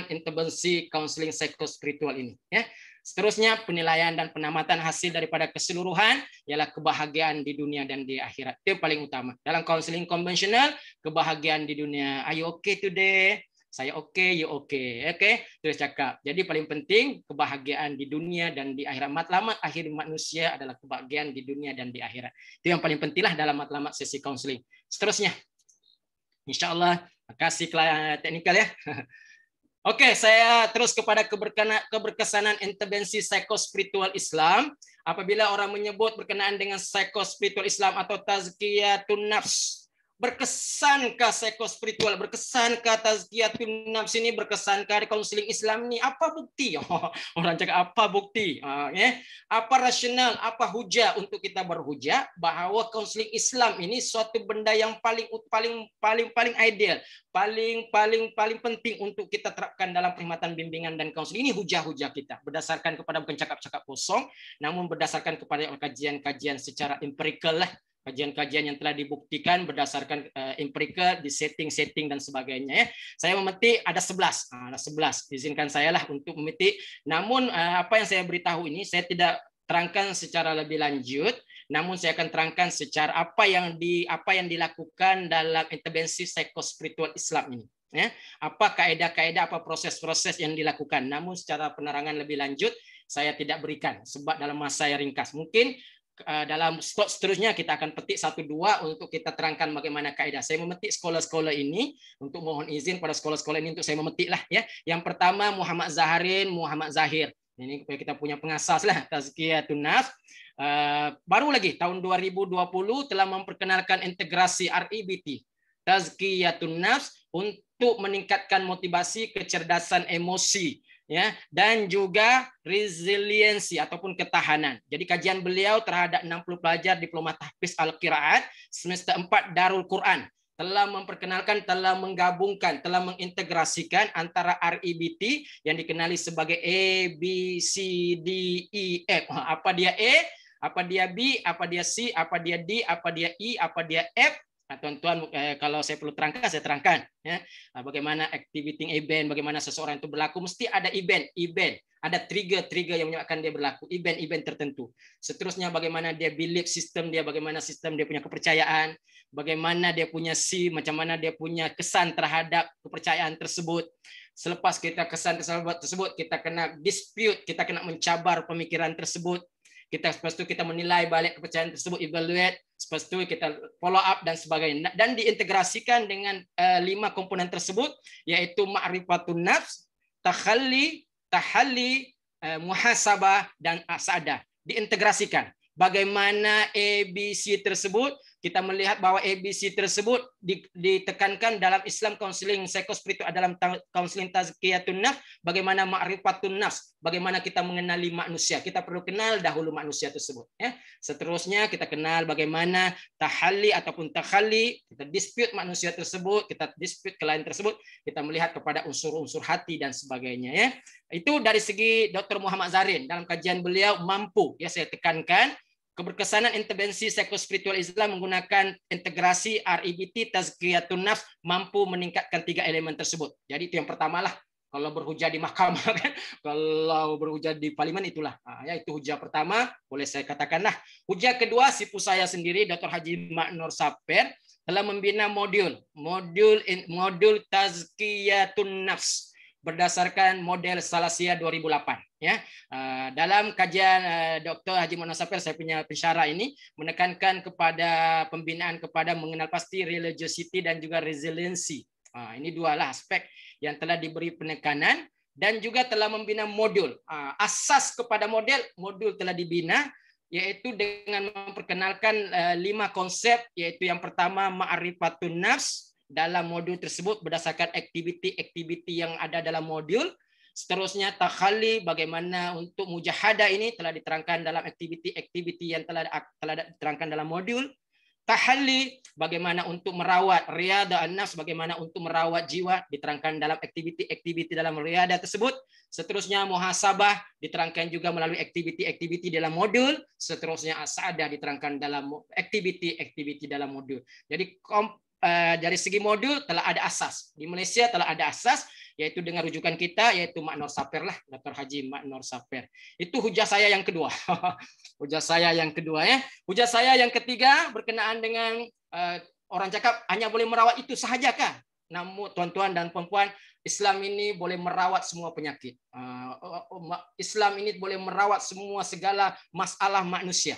intervensi counseling psikospiritual ini. Ya. Seterusnya penilaian dan penamatan hasil daripada keseluruhan ialah kebahagiaan di dunia dan di akhirat. Itu yang paling utama. Dalam counseling konvensional, kebahagiaan di dunia. Are you okay today? Saya okay, you okay. Okay? Terus cakap. Jadi paling penting kebahagiaan di dunia dan di akhirat. Matlamat akhir manusia adalah kebahagiaan di dunia dan di akhirat. Itu yang paling pentinglah dalam matlamat sesi counseling. Seterusnya. InsyaAllah. Kasih teknikal ya. Oke, saya terus kepada keberkesanan intervensi psikospiritual Islam. Apabila orang menyebut berkenaan dengan psikospiritual Islam atau tazkiyatun nafs, berkesankah psikospiritual, berkesankah tazkiyatun nafs ini, berkesankah konseling Islam ini? Apa bukti? Orang cakap apa bukti? Apa rasional, apa hujah untuk kita berhujah bahwa konseling Islam ini suatu benda yang paling ideal, paling penting untuk kita terapkan dalam perkhidmatan bimbingan dan konseling. Ini hujah-hujah kita berdasarkan kepada bukan cakap-cakap kosong, namun berdasarkan kepada kajian-kajian secara empirikal lah. Kajian-kajian yang telah dibuktikan berdasarkan empirikal di setting dan sebagainya. Ya. Saya memetik ada 11. Ada 11. Izinkan saya lah untuk memetik. Namun apa yang saya beritahu ini saya tidak terangkan secara lebih lanjut. Namun saya akan terangkan secara apa yang dilakukan dalam intervensi psikospiritual Islam ini. Ya. Apa kaedah-kaedah, apa proses-proses yang dilakukan. Namun secara penerangan lebih lanjut saya tidak berikan sebab dalam masa yang ringkas. Mungkin dalam slot seterusnya kita akan petik 1-2 untuk kita terangkan bagaimana kaedah. Saya memetik sekolah-sekolah ini untuk mohon izin pada sekolah-sekolah ini untuk saya memetik lah ya. Yang pertama Muhammad Zahir. Ini kita punya pengasas lah Tazkiyatun Nafs. Baru lagi tahun 2020 telah memperkenalkan integrasi REBT Tazkiyatun Nafs untuk meningkatkan motivasi, kecerdasan emosi, ya, dan juga resiliensi ataupun ketahanan. Jadi kajian beliau terhadap 60 pelajar diploma tahfiz Al-Qiraat semester 4 Darul Quran telah memperkenalkan, telah menggabungkan, telah mengintegrasikan antara REBT yang dikenali sebagai A, B, C, D, E, F. Apa dia A, apa dia B, apa dia C, apa dia D, apa dia E, apa dia F. Tuan-tuan, kalau saya perlu terangkan, saya terangkan. Ya. Bagaimana activating event, bagaimana seseorang itu berlaku, mesti ada event, ada trigger yang menyebabkan dia berlaku, event tertentu. Seterusnya bagaimana dia belief sistem dia, bagaimana sistem dia punya kepercayaan, bagaimana dia punya macam mana dia punya kesan terhadap kepercayaan tersebut. Selepas kita kesan tersebut, kita kena dispute, kita kena mencabar pemikiran tersebut. Lepas itu kita menilai balik kepercayaan tersebut, evaluate, lepas itu kita follow up dan sebagainya. Dan diintegrasikan dengan 5 komponen tersebut, yaitu ma'rifatun nafs, tahalli, muhasabah, dan asadah. Diintegrasikan. Bagaimana ABC tersebut, kita melihat bahwa ABC tersebut ditekankan dalam Islam counseling psikospiritual, dalam counseling tazkiyatun nafs, bagaimana ma'rifatun nafs, bagaimana kita mengenali manusia. Kita perlu kenal dahulu manusia tersebut. Ya. Seterusnya kita kenal bagaimana tahalli ataupun takhalli, kita dispute manusia tersebut, kita dispute klien tersebut, kita melihat kepada unsur-unsur hati dan sebagainya. Ya. Itu dari segi Dr. Muhammad Zahir. Dalam kajian beliau mampu, ya saya tekankan, keberkesanan intervensi psikospiritual Islam menggunakan integrasi REBT Tazkiyatun Nafs mampu meningkatkan 3 elemen tersebut. Jadi itu yang pertama lah. Kalau berhujah di mahkamah kan, kalau berhujah di parlimen itulah. Ya itu hujah pertama, boleh saya katakanlah. Hujah kedua, sipu saya sendiri Dr. Haji Ma'nur Saper telah membina modul Tazkiyatun Nafs berdasarkan model Salasia 2008. Ya, dalam kajian Dr. Haji Ma'nur Saper, saya punya pensyarah ini menekankan kepada pembinaan kepada mengenal pasti religiosity dan juga resiliensi. Ini 2 lah aspek yang telah diberi penekanan dan juga telah membina modul. Asas kepada modul telah dibina yaitu dengan memperkenalkan 5 konsep, yaitu yang pertama ma'rifatun nafs. Dalam modul tersebut berdasarkan aktiviti yang ada dalam modul. Seterusnya takhalli, bagaimana untuk mujahadah ini telah diterangkan dalam aktiviti yang telah diterangkan dalam modul. tahalli, bagaimana untuk merawat riyadhah an-nafs, bagaimana untuk merawat jiwa, diterangkan dalam aktiviti-aktiviti dalam riyadhah tersebut. Seterusnya muhasabah diterangkan juga melalui aktiviti-aktiviti dalam modul. Seterusnya as-sa'adah diterangkan dalam aktiviti-aktiviti dalam modul. Jadi dari segi modul telah ada asas. Di Malaysia telah ada asas, yaitu dengan rujukan kita, yaitu Mak Nur Saper lah, Dr. Haji Mak Nur Saper. Itu hujah saya yang kedua. Hujah saya yang kedua ya. Hujah saya yang ketiga berkenaan dengan orang cakap hanya boleh merawat itu sahajakah? Namun tuan-tuan dan puan-puan, Islam ini boleh merawat semua penyakit. Islam ini boleh merawat semua segala masalah manusia.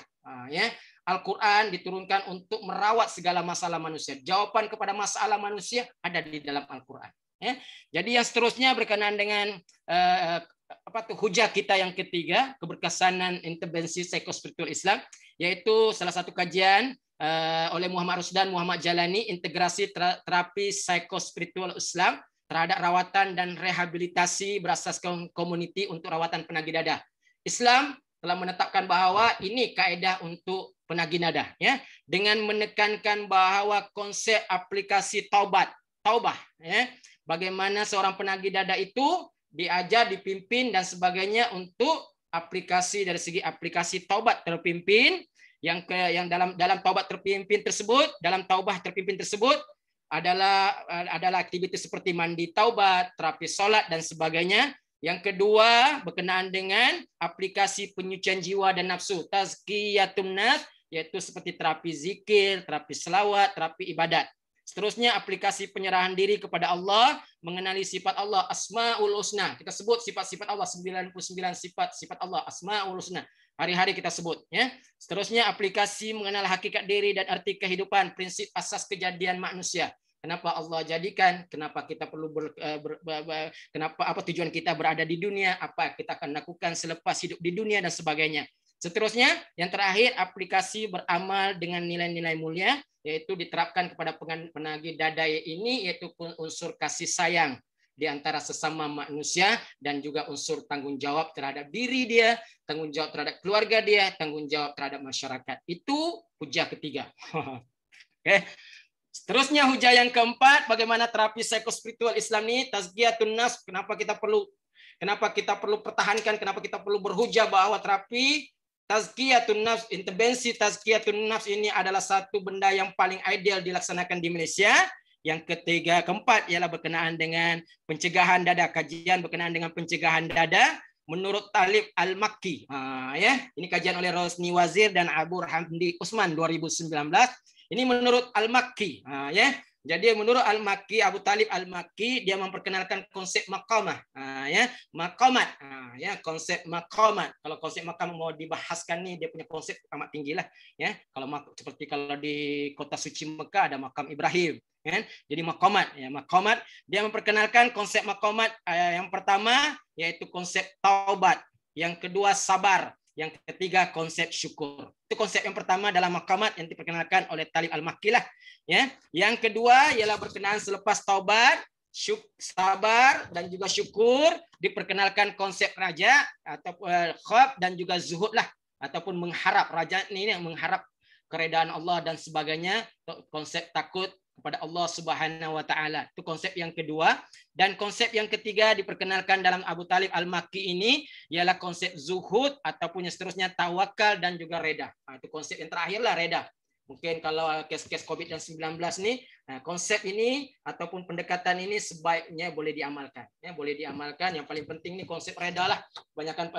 Ya. Al-Quran diturunkan untuk merawat segala masalah manusia. Jawaban kepada masalah manusia ada di dalam Al-Quran. Ya. Jadi yang seterusnya berkenaan dengan hujah kita yang ketiga, keberkesanan intervensi psikospiritual Islam, yaitu salah satu kajian oleh Muhammad Rusdan, Muhammad Jalani, integrasi terapi psikospiritual Islam terhadap rawatan dan rehabilitasi berasaskan community untuk rawatan penagih dadah. Islam telah menetapkan bahwa ini kaedah untuk penagih dadah, ya, dengan menekankan bahwa konsep aplikasi taubah, ya, bagaimana seorang penagih dadah itu diajar, dipimpin dan sebagainya untuk aplikasi dari segi aplikasi taubat terpimpin yang dalam taubat terpimpin tersebut, dalam taubah terpimpin tersebut adalah aktivitas seperti mandi taubat, terapi salat dan sebagainya. Yang kedua berkenaan dengan aplikasi penyucian jiwa dan nafsu, tazkiyatun nafs, yaitu seperti terapi zikir, terapi selawat, terapi ibadat. Seterusnya aplikasi penyerahan diri kepada Allah, mengenali sifat Allah, Asmaul Husna. Kita sebut sifat-sifat Allah, 99 sifat Allah, Asmaul Husna. Hari-hari kita sebut, ya. Seterusnya aplikasi mengenal hakikat diri dan arti kehidupan, prinsip asas kejadian manusia. Kenapa Allah jadikan? Kenapa kita perlu kenapa, apa tujuan kita berada di dunia? Apa kita akan lakukan selepas hidup di dunia dan sebagainya. Seterusnya, yang terakhir aplikasi beramal dengan nilai-nilai mulia, yaitu diterapkan kepada penagih dadah ini, yaitu unsur kasih sayang di antara sesama manusia dan juga unsur tanggung jawab terhadap diri dia, tanggung jawab terhadap keluarga dia, tanggung jawab terhadap masyarakat. Itu hujah ketiga. Oke. Seterusnya hujah yang keempat, bagaimana terapi psikospiritual Islam ini, tazkiyatun nafs, kenapa kita perlu pertahankan, kenapa kita perlu berhujah bahwa terapi tazkiyatun nafs, intervensi tazkiyatun nafs ini adalah satu benda yang paling ideal dilaksanakan di Malaysia. Yang ketiga, keempat ialah berkenaan dengan pencegahan dadah, kajian berkenaan dengan pencegahan dadah menurut Talib Al-Makki. Ya, ini kajian oleh Rosni Wazir dan Abu Hamdi Usman 2019. Ini menurut Al-Makki, ya. Jadi menurut Al-Makki, Abu Talib Al-Makki, dia memperkenalkan konsep maqamah, ya, maqamat, ya, konsep maqamat. Kalau konsep maqam mau dibahaskan nih, dia punya konsep amat tinggi lah, ya. Seperti kalau di kota suci Mekah ada makam Ibrahim, ya. Jadi maqamat, ya, maqamat. Dia memperkenalkan konsep maqamat, yang pertama yaitu konsep taubat, yang kedua sabar, yang ketiga konsep syukur. Itu konsep yang pertama dalam maqamat yang diperkenalkan oleh Talib Al-Makki lah, ya. Yang kedua ialah berkenaan selepas taubat, sabar dan juga syukur, diperkenalkan konsep raja atau khauf dan juga zuhud lah, ataupun mengharap. Raja ini mengharap keredaan Allah dan sebagainya, konsep takut kepada Allah Subhanahu wa taala. Itu konsep yang kedua. Dan konsep yang ketiga diperkenalkan dalam Abu Talib Al-Makki ini ialah konsep zuhud ataupun yang seterusnya tawakal dan juga reda. Itu konsep yang terakhir lah, reda. Mungkin kalau kes-kes COVID-19 nih, konsep ini ataupun pendekatan ini sebaiknya boleh diamalkan. Ya, boleh diamalkan. Yang paling penting nih konsep reda lah. Kebanyakan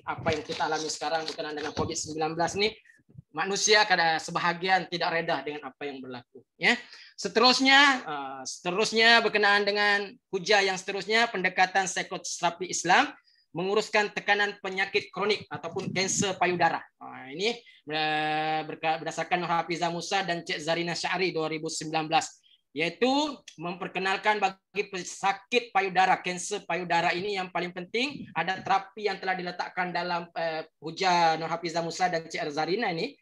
apa yang kita alami sekarang berkenaan dengan COVID-19 nih, manusia kadang sebahagian tidak reda dengan apa yang berlaku, ya. Seterusnya berkenaan dengan hujah yang seterusnya, pendekatan psikoterapi Islam menguruskan tekanan penyakit kronik ataupun kanser payudara. Ini berdasarkan Nur Hafizah Musa dan Cik Zarina Syari 2019, yaitu memperkenalkan bagi pesakit payudara, kanser payudara ini yang paling penting ada terapi yang telah diletakkan dalam hujah Nur Hafizah Musa dan Cik Zarina ini,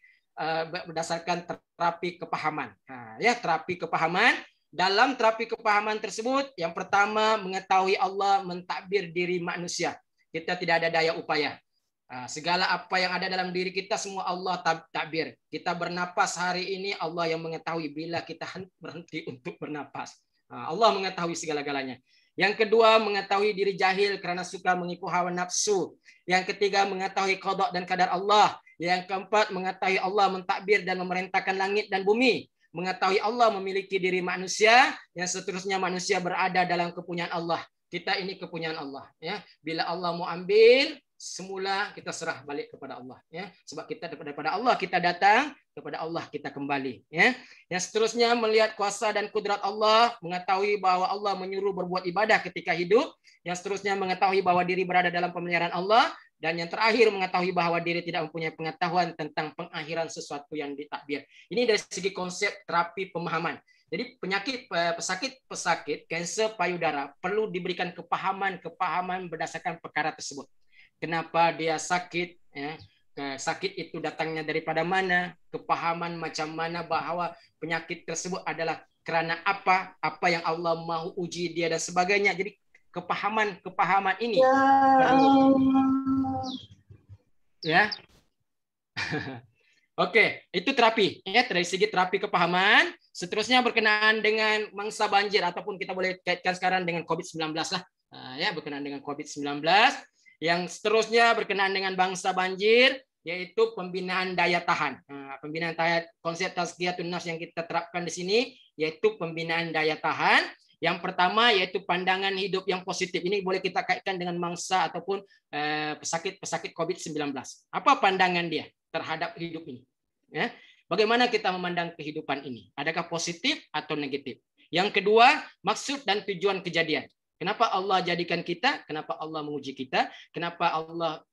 berdasarkan terapi kepahaman. Ya, terapi kepahaman. Dalam terapi kepahaman tersebut, yang pertama mengetahui Allah, mentadbir diri manusia. Kita tidak ada daya upaya. Segala apa yang ada dalam diri kita semua Allah takbir. Kita bernapas hari ini Allah yang mengetahui bila kita berhenti untuk bernapas. Allah mengetahui segala-galanya. Yang kedua, mengetahui diri jahil karena suka mengikuti hawa nafsu. Yang ketiga, mengetahui qada dan kadar Allah. Yang keempat, mengetahui Allah mentakbir dan memerintahkan langit dan bumi. Mengetahui Allah memiliki diri manusia. Yang seterusnya, manusia berada dalam kepunyaan Allah. Kita ini kepunyaan Allah. Ya, bila Allah mau ambil, semula kita serah balik kepada Allah. Ya, sebab kita daripada Allah kita datang, kepada Allah kita kembali. Ya, yang seterusnya melihat kuasa dan kudrat Allah, mengetahui bahwa Allah menyuruh berbuat ibadah ketika hidup. Yang seterusnya mengetahui bahwa diri berada dalam pemeliharaan Allah. Dan yang terakhir mengetahui bahwa diri tidak mempunyai pengetahuan tentang pengakhiran sesuatu yang ditakdir. Ini dari segi konsep terapi pemahaman. Jadi pesakit kanser payudara perlu diberikan kepahaman berdasarkan perkara tersebut. Kenapa dia sakit? Ya. Sakit itu datangnya daripada mana? Kepahaman macam mana bahwa penyakit tersebut adalah kerana apa yang Allah mahu uji dia dan sebagainya. Jadi kepahaman ini. Ya. Oke, itu terapi. Ya, dari segi terapi kepahaman. Seterusnya berkenaan dengan mangsa banjir ataupun kita boleh kaitkan sekarang dengan COVID-19 lah. Ya, berkenaan dengan COVID-19. Yang seterusnya berkenaan dengan bangsa banjir, yaitu pembinaan daya tahan. Pembinaan daya, konsep tazkiyatun nafs yang kita terapkan di sini, yaitu pembinaan daya tahan. Yang pertama yaitu pandangan hidup yang positif. Ini boleh kita kaitkan dengan mangsa ataupun pesakit COVID-19. Apa pandangan dia terhadap hidup ini? Ya. Bagaimana kita memandang kehidupan ini? Adakah positif atau negatif? Yang kedua, maksud dan tujuan kejadian. Kenapa Allah jadikan kita? Kenapa Allah menguji kita? Kenapa Allah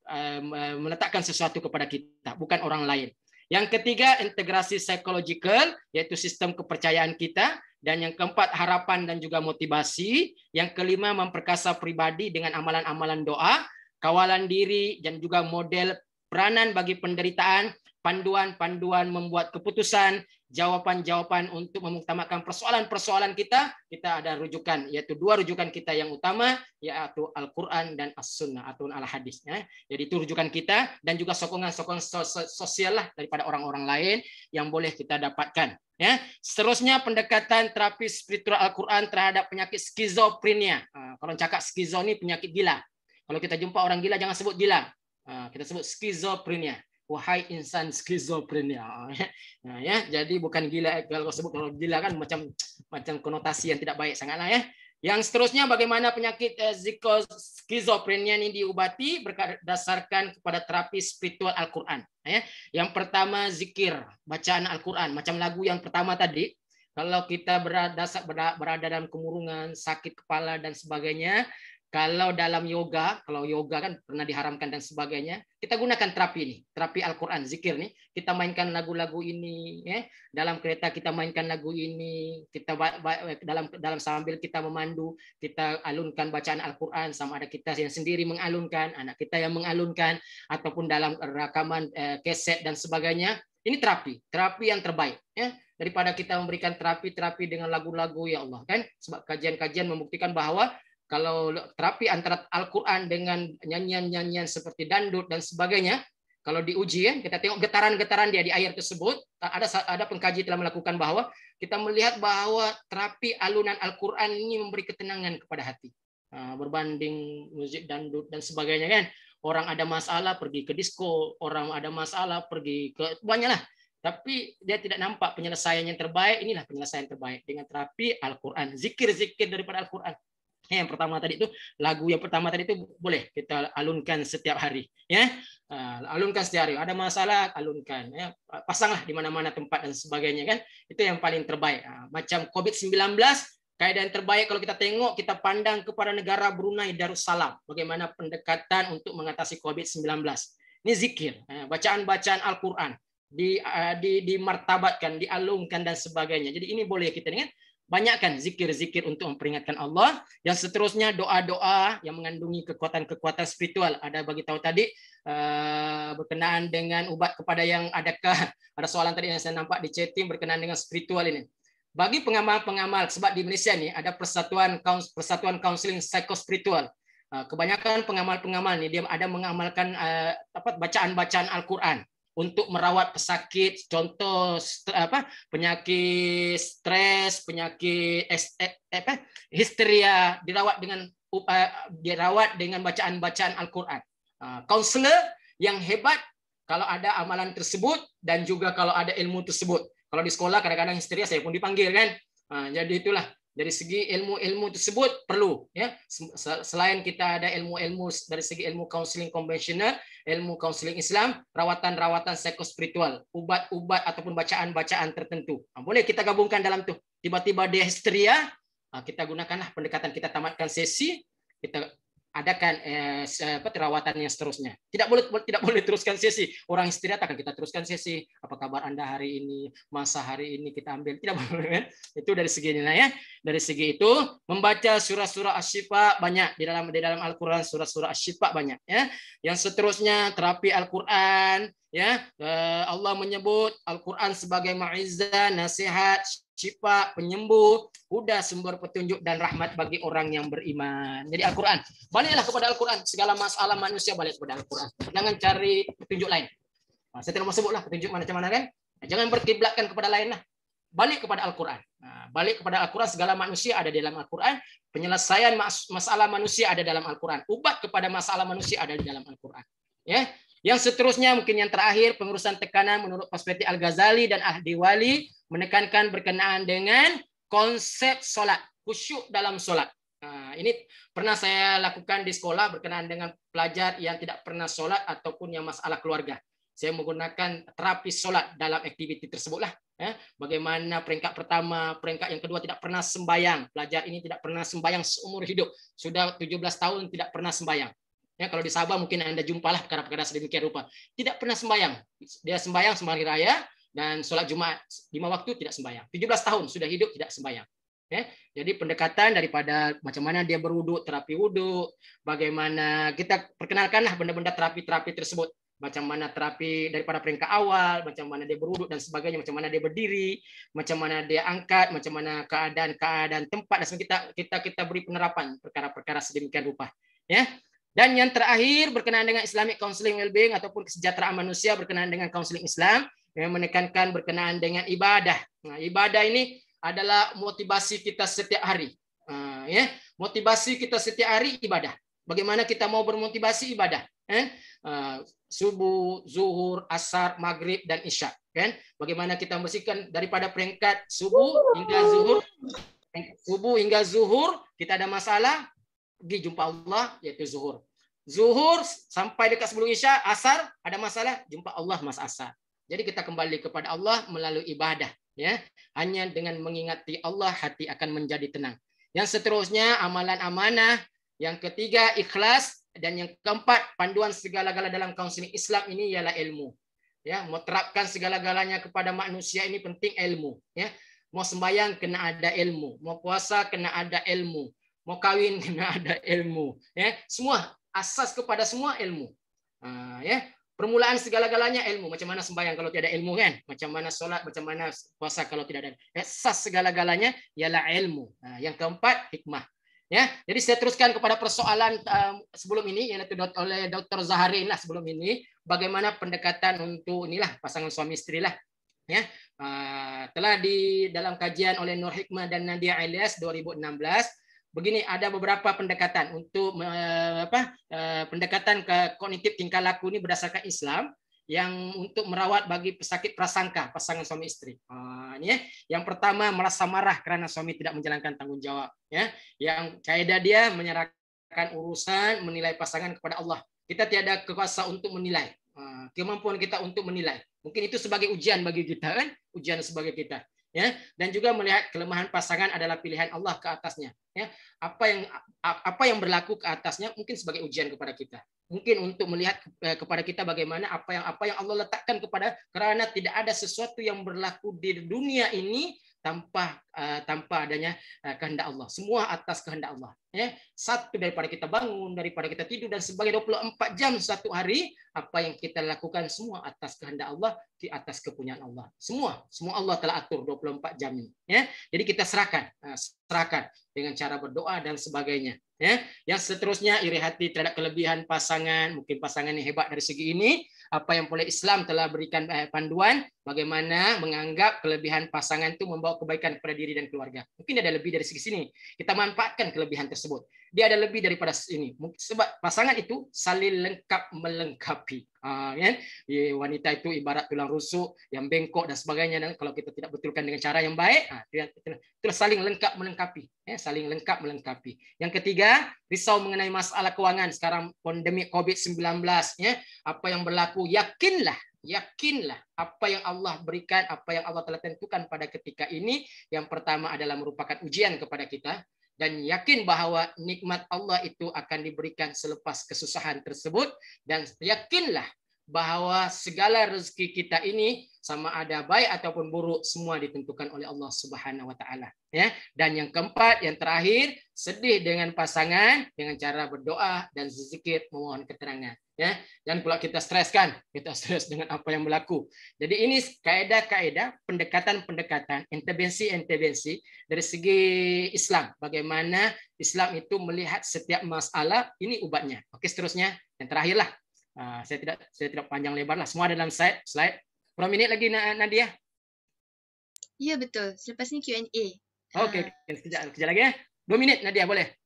meletakkan sesuatu kepada kita, bukan orang lain? Yang ketiga, integrasi psikologikal, yaitu sistem kepercayaan kita. Dan yang keempat, harapan dan juga motivasi. Yang kelima, memperkasa pribadi dengan amalan-amalan doa, kawalan diri, dan juga model peranan bagi penderitaan, panduan-panduan membuat keputusan, jawaban-jawaban untuk memutamakan persoalan-persoalan kita ada rujukan, yaitu dua rujukan kita yang utama, yaitu Al-Quran dan As-Sunnah atau Al-Hadis. Ya. Jadi itu rujukan kita dan juga sokongan-sokongan sosial lah daripada orang-orang lain yang boleh kita dapatkan. Ya. Seterusnya pendekatan terapi spiritual Al-Quran terhadap penyakit skizofrenia. Kalau cakap skizo ini penyakit gila. Kalau kita jumpa orang gila jangan sebut gila. Kita sebut skizofrenia. Wahai insan skizofrenia. Ya, jadi bukan gila. Kalau sebut kalau gila kan macam konotasi yang tidak baik sangatlah ya. Yang seterusnya bagaimana penyakit skizofrenia ini diobati berdasarkan kepada terapi spiritual Al-Quran. Ya. Yang pertama zikir, bacaan Al-Quran. Macam lagu yang pertama tadi, kalau kita berada dalam kemurungan, sakit kepala dan sebagainya, kalau dalam yoga, kalau yoga kan pernah diharamkan dan sebagainya, kita gunakan terapi ini, terapi Al-Quran, zikir nih. Kita mainkan lagu-lagu ini, ya. Dalam kereta kita mainkan lagu ini, kita dalam sambil kita memandu, kita alunkan bacaan Al-Quran, sama ada kita yang sendiri mengalunkan, anak kita yang mengalunkan, ataupun dalam rekaman keset dan sebagainya. Ini terapi yang terbaik, ya. Daripada kita memberikan terapi dengan lagu-lagu, ya Allah, kan? Sebab kajian-kajian membuktikan bahwa kalau terapi antara Al-Quran dengan nyanyian-nyanyian seperti dandut dan sebagainya, kalau diuji ya, kita tengok getaran-getaran dia di air tersebut, ada pengkaji telah melakukan bahwa kita melihat bahwa terapi alunan Al-Quran ini memberi ketenangan kepada hati. Berbanding musik dandut dan sebagainya kan. Orang ada masalah pergi ke disko, orang ada masalah pergi ke banyaklah. Tapi dia tidak nampak penyelesaian yang terbaik. Inilah penyelesaian terbaik dengan terapi Al-Quran. Zikir-zikir daripada Al-Quran. Yang pertama tadi itu lagu yang pertama tadi itu boleh kita alunkan setiap hari, ya. Alunkan setiap hari. Ada masalah alunkan, ya. Pasanglah di mana-mana tempat dan sebagainya kan. Itu yang paling terbaik. Macam COVID-19, kaidah yang terbaik kalau kita tengok, kita pandang kepada negara Brunei Darussalam. Bagaimana pendekatan untuk mengatasi COVID-19. Ini zikir, bacaan-bacaan Al-Quran dimartabatkan, dialungkan dan sebagainya. Jadi ini boleh kita dengan banyakkan zikir-zikir untuk memperingatkan Allah. Yang seterusnya doa-doa yang mengandungi kekuatan-kekuatan spiritual. Ada bagi tahu tadi berkenaan dengan ubat kepada yang adakah. Ada soalan tadi yang saya nampak di chatting berkenaan dengan spiritual ini. Bagi pengamal-pengamal, sebab di Malaysia ini ada persatuan kaunseling psikospiritual. Kebanyakan pengamal-pengamal nih dia ada mengamalkan bacaan-bacaan Al-Qur'an untuk merawat pesakit, contoh penyakit stres, penyakit histeria dirawat dengan bacaan-bacaan Al-Qur'an. Counselor yang hebat kalau ada amalan tersebut dan juga kalau ada ilmu tersebut. Kalau di sekolah kadang-kadang histeria saya pun dipanggil kan. Jadi itulah dari segi ilmu-ilmu tersebut perlu ya. Selain kita ada ilmu-ilmu dari segi ilmu counseling konvensional, ilmu counseling Islam, rawatan-rawatan psikospiritual, ubat-ubat ataupun bacaan-bacaan tertentu. Boleh kita gabungkan dalam tuh. Tiba-tiba dia histeria, kita gunakanlah pendekatan, kita tamatkan sesi, kita adakan perawatan yang seterusnya. Tidak boleh teruskan sesi. Orang histeria akan kita teruskan sesi. Apa kabar Anda hari ini? Masa hari ini kita ambil. Tidak boleh kan? Itu dari segi ini ya. Dari segi itu membaca surah-surah Asy-Syifa banyak di dalam Al-Qur'an, surah-surah Asy-Syifa banyak ya. Yang seterusnya terapi Al-Qur'an ya. Allah menyebut Al-Qur'an sebagai mau'izah, nasihat, syifa, penyembuh, huda, sumber petunjuk dan rahmat bagi orang yang beriman. Jadi Al-Qur'an. Baliklah kepada Al-Qur'an. Segala masalah manusia balik kepada Al-Qur'an. Jangan cari petunjuk lain. Saya tidak mau sebutlah petunjuk macam mana kan. Jangan berkiblatkan kepada lain lah. Balik kepada Al-Qur'an. Balik kepada Al-Qur'an, segala manusia ada di dalam Al-Qur'an. Penyelesaian masalah manusia ada dalam Al-Qur'an. Ubat kepada masalah manusia ada di dalam Al-Qur'an. Ya. Yang seterusnya mungkin yang terakhir pengurusan tekanan menurut perspektif Al-Ghazali dan Ahdi Wali menekankan berkenaan dengan konsep solat, khusyuk dalam solat. Ini pernah saya lakukan di sekolah berkenaan dengan pelajar yang tidak pernah solat ataupun yang masalah keluarga. Saya menggunakan terapi solat dalam aktiviti tersebutlah. Bagaimana peringkat pertama, peringkat yang kedua tidak pernah sembayang. Pelajar ini tidak pernah sembayang seumur hidup. Sudah 17 tahun tidak pernah sembayang. Ya, kalau di Sabah mungkin Anda jumpalah perkara-perkara sedemikian rupa. Tidak pernah sembayang. Dia sembayang sembahyang raya dan sholat Jumat 5 waktu tidak sembayang. 17 tahun sudah hidup tidak sembayang. Ya, jadi pendekatan daripada macam mana dia berwudu, terapi wudu, bagaimana kita perkenalkanlah benda-benda terapi-terapi tersebut. Macam mana terapi daripada peringkat awal, macam mana dia berwudu dan sebagainya, macam mana dia berdiri, macam mana dia angkat, macam mana keadaan tempat, dan kita beri penerapan perkara-perkara sedemikian rupa. Ya. Dan yang terakhir berkenaan dengan Islamic Counseling Wellbeing ataupun kesejahteraan manusia berkenaan dengan counseling Islam yang menekankan berkenaan dengan ibadah. Ibadah ini adalah motivasi kita setiap hari. Motivasi kita setiap hari ibadah. Bagaimana kita mau bermotivasi ibadah? Subuh, zuhur, asar, maghrib, dan isya. Bagaimana kita membersihkan daripada peringkat subuh hingga zuhur, kita ada masalah, pergi jumpa Allah, yaitu zuhur. Zuhur sampai dekat sebelum isya, asar ada masalah, jumpa Allah mas asar. Jadi kita kembali kepada Allah melalui ibadah. Ya, hanya dengan mengingati Allah hati akan menjadi tenang. Yang seterusnya amalan amanah. Yang ketiga ikhlas. Dan yang keempat panduan segala-gala dalam kaunseling Islam ini ialah ilmu. Ya, mau terapkan segala-galanya kepada manusia ini penting ilmu. Ya, mau sembahyang kena ada ilmu, mau puasa kena ada ilmu. Mau kawin kena ada ilmu, ya semua asas kepada semua ilmu, ya permulaan segala-galanya ilmu. Macam mana sembahyang kalau tidak ada ilmu kan? Macam mana solat, macam mana puasa kalau tidak ada asas segala-galanya ialah ilmu. Yang keempat hikmah, ya. Jadi saya teruskan kepada persoalan sebelum ini yang oleh Dr. Zaharin lah sebelum ini, bagaimana pendekatan untuk inilah pasangan suami istri lah, ya. Telah di dalam kajian oleh Nur Hikmah dan Nadia Ilyas 2016. Begini, ada beberapa pendekatan untuk pendekatan ke kognitif tingkah laku ini berdasarkan Islam yang untuk merawat bagi pesakit prasangka pasangan suami istri. Ini ya. Yang pertama merasa marah karena suami tidak menjalankan tanggung jawab. Ya. Yang kaidah dia menyerahkan urusan menilai pasangan kepada Allah. Kita tiada kuasa untuk menilai. Kemampuan kita untuk menilai. Mungkin itu sebagai ujian bagi kita kan, ujian sebagai kita. Ya, dan juga melihat kelemahan pasangan adalah pilihan Allah ke atasnya. Ya, apa yang berlaku ke atasnya mungkin sebagai ujian kepada kita. Mungkin untuk melihat kepada kita bagaimana apa yang Allah letakkan kepada, karena tidak ada sesuatu yang berlaku di dunia ini tanpa adanya kehendak Allah. Semua atas kehendak Allah. Ya, satu daripada kita bangun, daripada kita tidur dan sebagai 24 jam satu hari, apa yang kita lakukan semua atas kehendak Allah, di atas kepunyaan Allah. Semua Allah telah atur 24 jam ini. Ya, jadi kita serahkan dengan cara berdoa dan sebagainya. Ya, yang seterusnya iri hati terhadap kelebihan pasangan, mungkin pasangan yang hebat dari segi ini, apa yang oleh Islam telah berikan panduan bagaimana menganggap kelebihan pasangan itu membawa kebaikan kepada diri dan keluarga. Mungkin ada lebih dari segi sini. Kita manfaatkan kelebihan tersebut. Dia ada lebih daripada ini. Sebab pasangan itu saling lengkap melengkapi. Kan? Wanita itu ibarat tulang rusuk yang bengkok dan sebagainya. Dan kalau kita tidak betulkan dengan cara yang baik, itu saling lengkap melengkapi. Saling lengkap melengkapi. Yang ketiga, risau mengenai masalah keuangan. Sekarang pandemi COVID-19. Apa yang berlaku, yakinlah apa yang Allah berikan, apa yang Allah telah tentukan pada ketika ini. Yang pertama adalah merupakan ujian kepada kita. Dan yakin bahwa nikmat Allah itu akan diberikan selepas kesusahan tersebut. Dan yakinlah bahwa segala rezeki kita ini sama ada baik ataupun buruk semua ditentukan oleh Allah Subhanahu wa taala. Ya. Dan yang keempat, yang terakhir, sedih dengan pasangan dengan cara berdoa dan zikir memohon keterangan. Ya, dan pula kita stres dengan apa yang berlaku. Jadi ini kaedah-kaedah, pendekatan-pendekatan, intervensi dari segi Islam. Bagaimana Islam itu melihat setiap masalah, ini ubatnya. Oke, seterusnya yang terakhir lah. Saya tidak panjang lebar lah. Semua dalam slide. Berapa minit lagi Nadia? Ya betul. Selepas ni Q&A. Oke, kejap lagi ya. 2 minit Nadia boleh?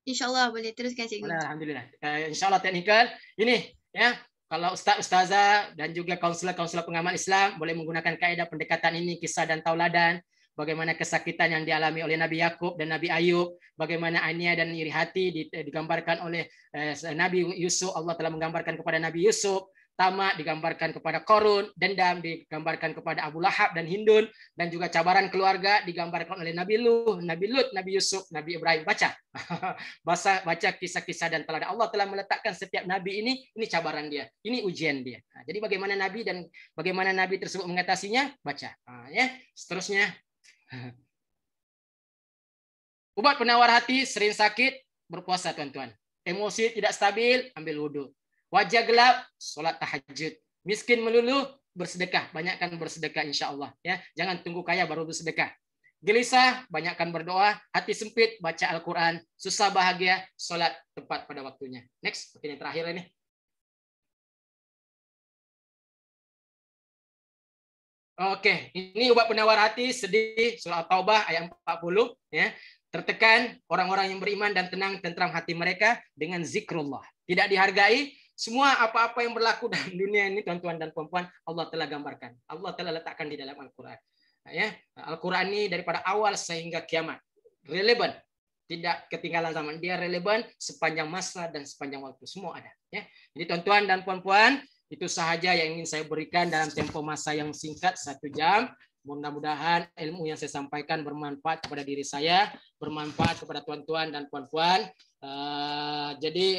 InsyaAllah boleh teruskan cikgu. Alhamdulillah. InsyaAllah teknikal. Ini ya, kalau ustaz-ustazah dan juga kaunselor-kaunselor pengamal Islam boleh menggunakan kaedah pendekatan ini, kisah dan tauladan, bagaimana kesakitan yang dialami oleh Nabi Yakub dan Nabi Ayub, bagaimana ania dan iri hati digambarkan oleh Nabi Yusuf. Allah telah menggambarkan kepada Nabi Yusuf. Tamak digambarkan kepada Korun, dendam digambarkan kepada Abu Lahab dan Hindun, dan juga cabaran keluarga digambarkan oleh Nabi Lut, Nabi Yusuf, Nabi Ibrahim. Baca kisah-kisah dan teladan. Allah telah meletakkan setiap nabi ini cabaran dia, ini ujian dia. Jadi bagaimana nabi dan bagaimana nabi tersebut mengatasinya, baca. Ya, seterusnya. Obat penawar hati, sering sakit, berpuasa tuan-tuan. Emosi tidak stabil, ambil wudhu. Wajah gelap, solat tahajud. Miskin melulu, bersedekah. Banyakkan bersedekah insya-Allah. Ya, jangan tunggu kaya baru bersedekah. Gelisah, banyakkan berdoa. Hati sempit, baca Al-Quran. Susah bahagia, solat tepat pada waktunya. Next, yang terakhir ini. Oke, ini obat penawar hati, sedih, surah Taubah ayat 40. Ya. Tertekan orang-orang yang beriman dan tenang tentram hati mereka dengan zikrullah. Tidak dihargai. Semua apa-apa yang berlaku dalam dunia ini, tuan-tuan dan puan-puan, Allah telah gambarkan. Allah telah letakkan di dalam Al-Quran. Ya, Al-Quran ini daripada awal sehingga kiamat. Relevan. Tidak ketinggalan zaman. Dia relevan sepanjang masa dan sepanjang waktu. Semua ada. Ya. Jadi tuan-tuan dan puan-puan, itu sahaja yang ingin saya berikan dalam tempo masa yang singkat, 1 jam. Mudah-mudahan ilmu yang saya sampaikan bermanfaat kepada diri saya, bermanfaat kepada tuan-tuan dan puan-puan. Jadi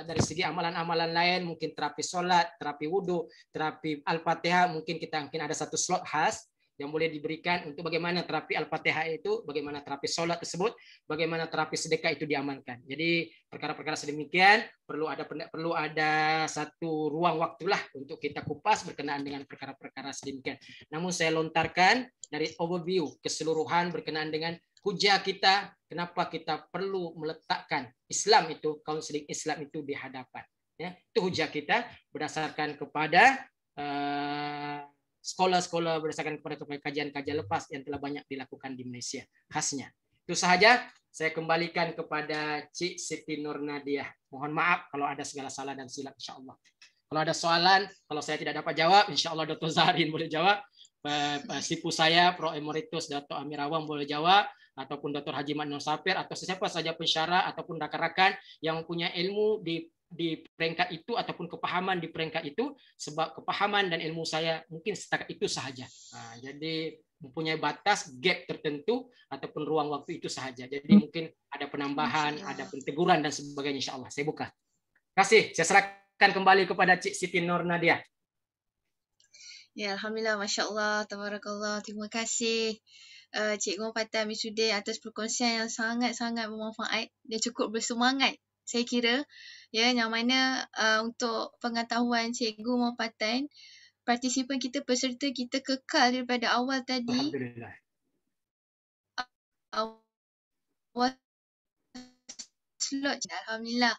dari segi amalan-amalan lain, mungkin terapi sholat, terapi wudhu, terapi Al-Fatihah, mungkin ada satu slot khas yang boleh diberikan untuk bagaimana terapi Al-Fatihah itu, bagaimana terapi sholat tersebut, bagaimana terapi sedekah itu diamankan. Jadi perkara-perkara sedemikian perlu ada satu ruang waktulah untuk kita kupas berkenaan dengan perkara-perkara sedemikian. Namun saya lontarkan dari overview keseluruhan berkenaan dengan hujah kita, kenapa kita perlu meletakkan Islam itu, kaunseling Islam itu di hadapan. Ya, itu hujah kita berdasarkan kepada sekolah-sekolah, berdasarkan kepada kajian-kajian lepas yang telah banyak dilakukan di Malaysia. Khasnya. Itu sahaja. Saya kembalikan kepada Cik Siti Nur Nadiah. Mohon maaf kalau ada segala salah dan silap, insya-Allah. Kalau ada soalan, kalau saya tidak dapat jawab, insya-Allah Dr. Zaharin boleh jawab. Sipu saya, Pro Emeritus Dr. Amir Awang boleh jawab, ataupun Dr. Haji Mat Nur Sapir, atau siapa saja pensyarah ataupun rakan-rakan yang punya ilmu di peringkat itu ataupun kepahaman di peringkat itu, sebab kepahaman dan ilmu saya mungkin setakat itu sahaja. Jadi mempunyai batas, gap tertentu ataupun ruang waktu itu sahaja. Jadi mungkin ada penambahan, ada penteguran dan sebagainya, insya-Allah. Saya buka. Terima kasih. Saya serahkan kembali kepada Cik Siti Nur Nadiah. Ya, alhamdulillah, masya-Allah, tabarakallah. Terima kasih Cikgu Patan Misudin atas perkongsian yang sangat-sangat bermanfaat dan cukup bersemangat. Saya kira yang mana untuk pengetahuan Cikgu Muhammad, partisipan kita, peserta kita kekal daripada awal tadi. Alhamdulillah. Awal slot. Alhamdulillah.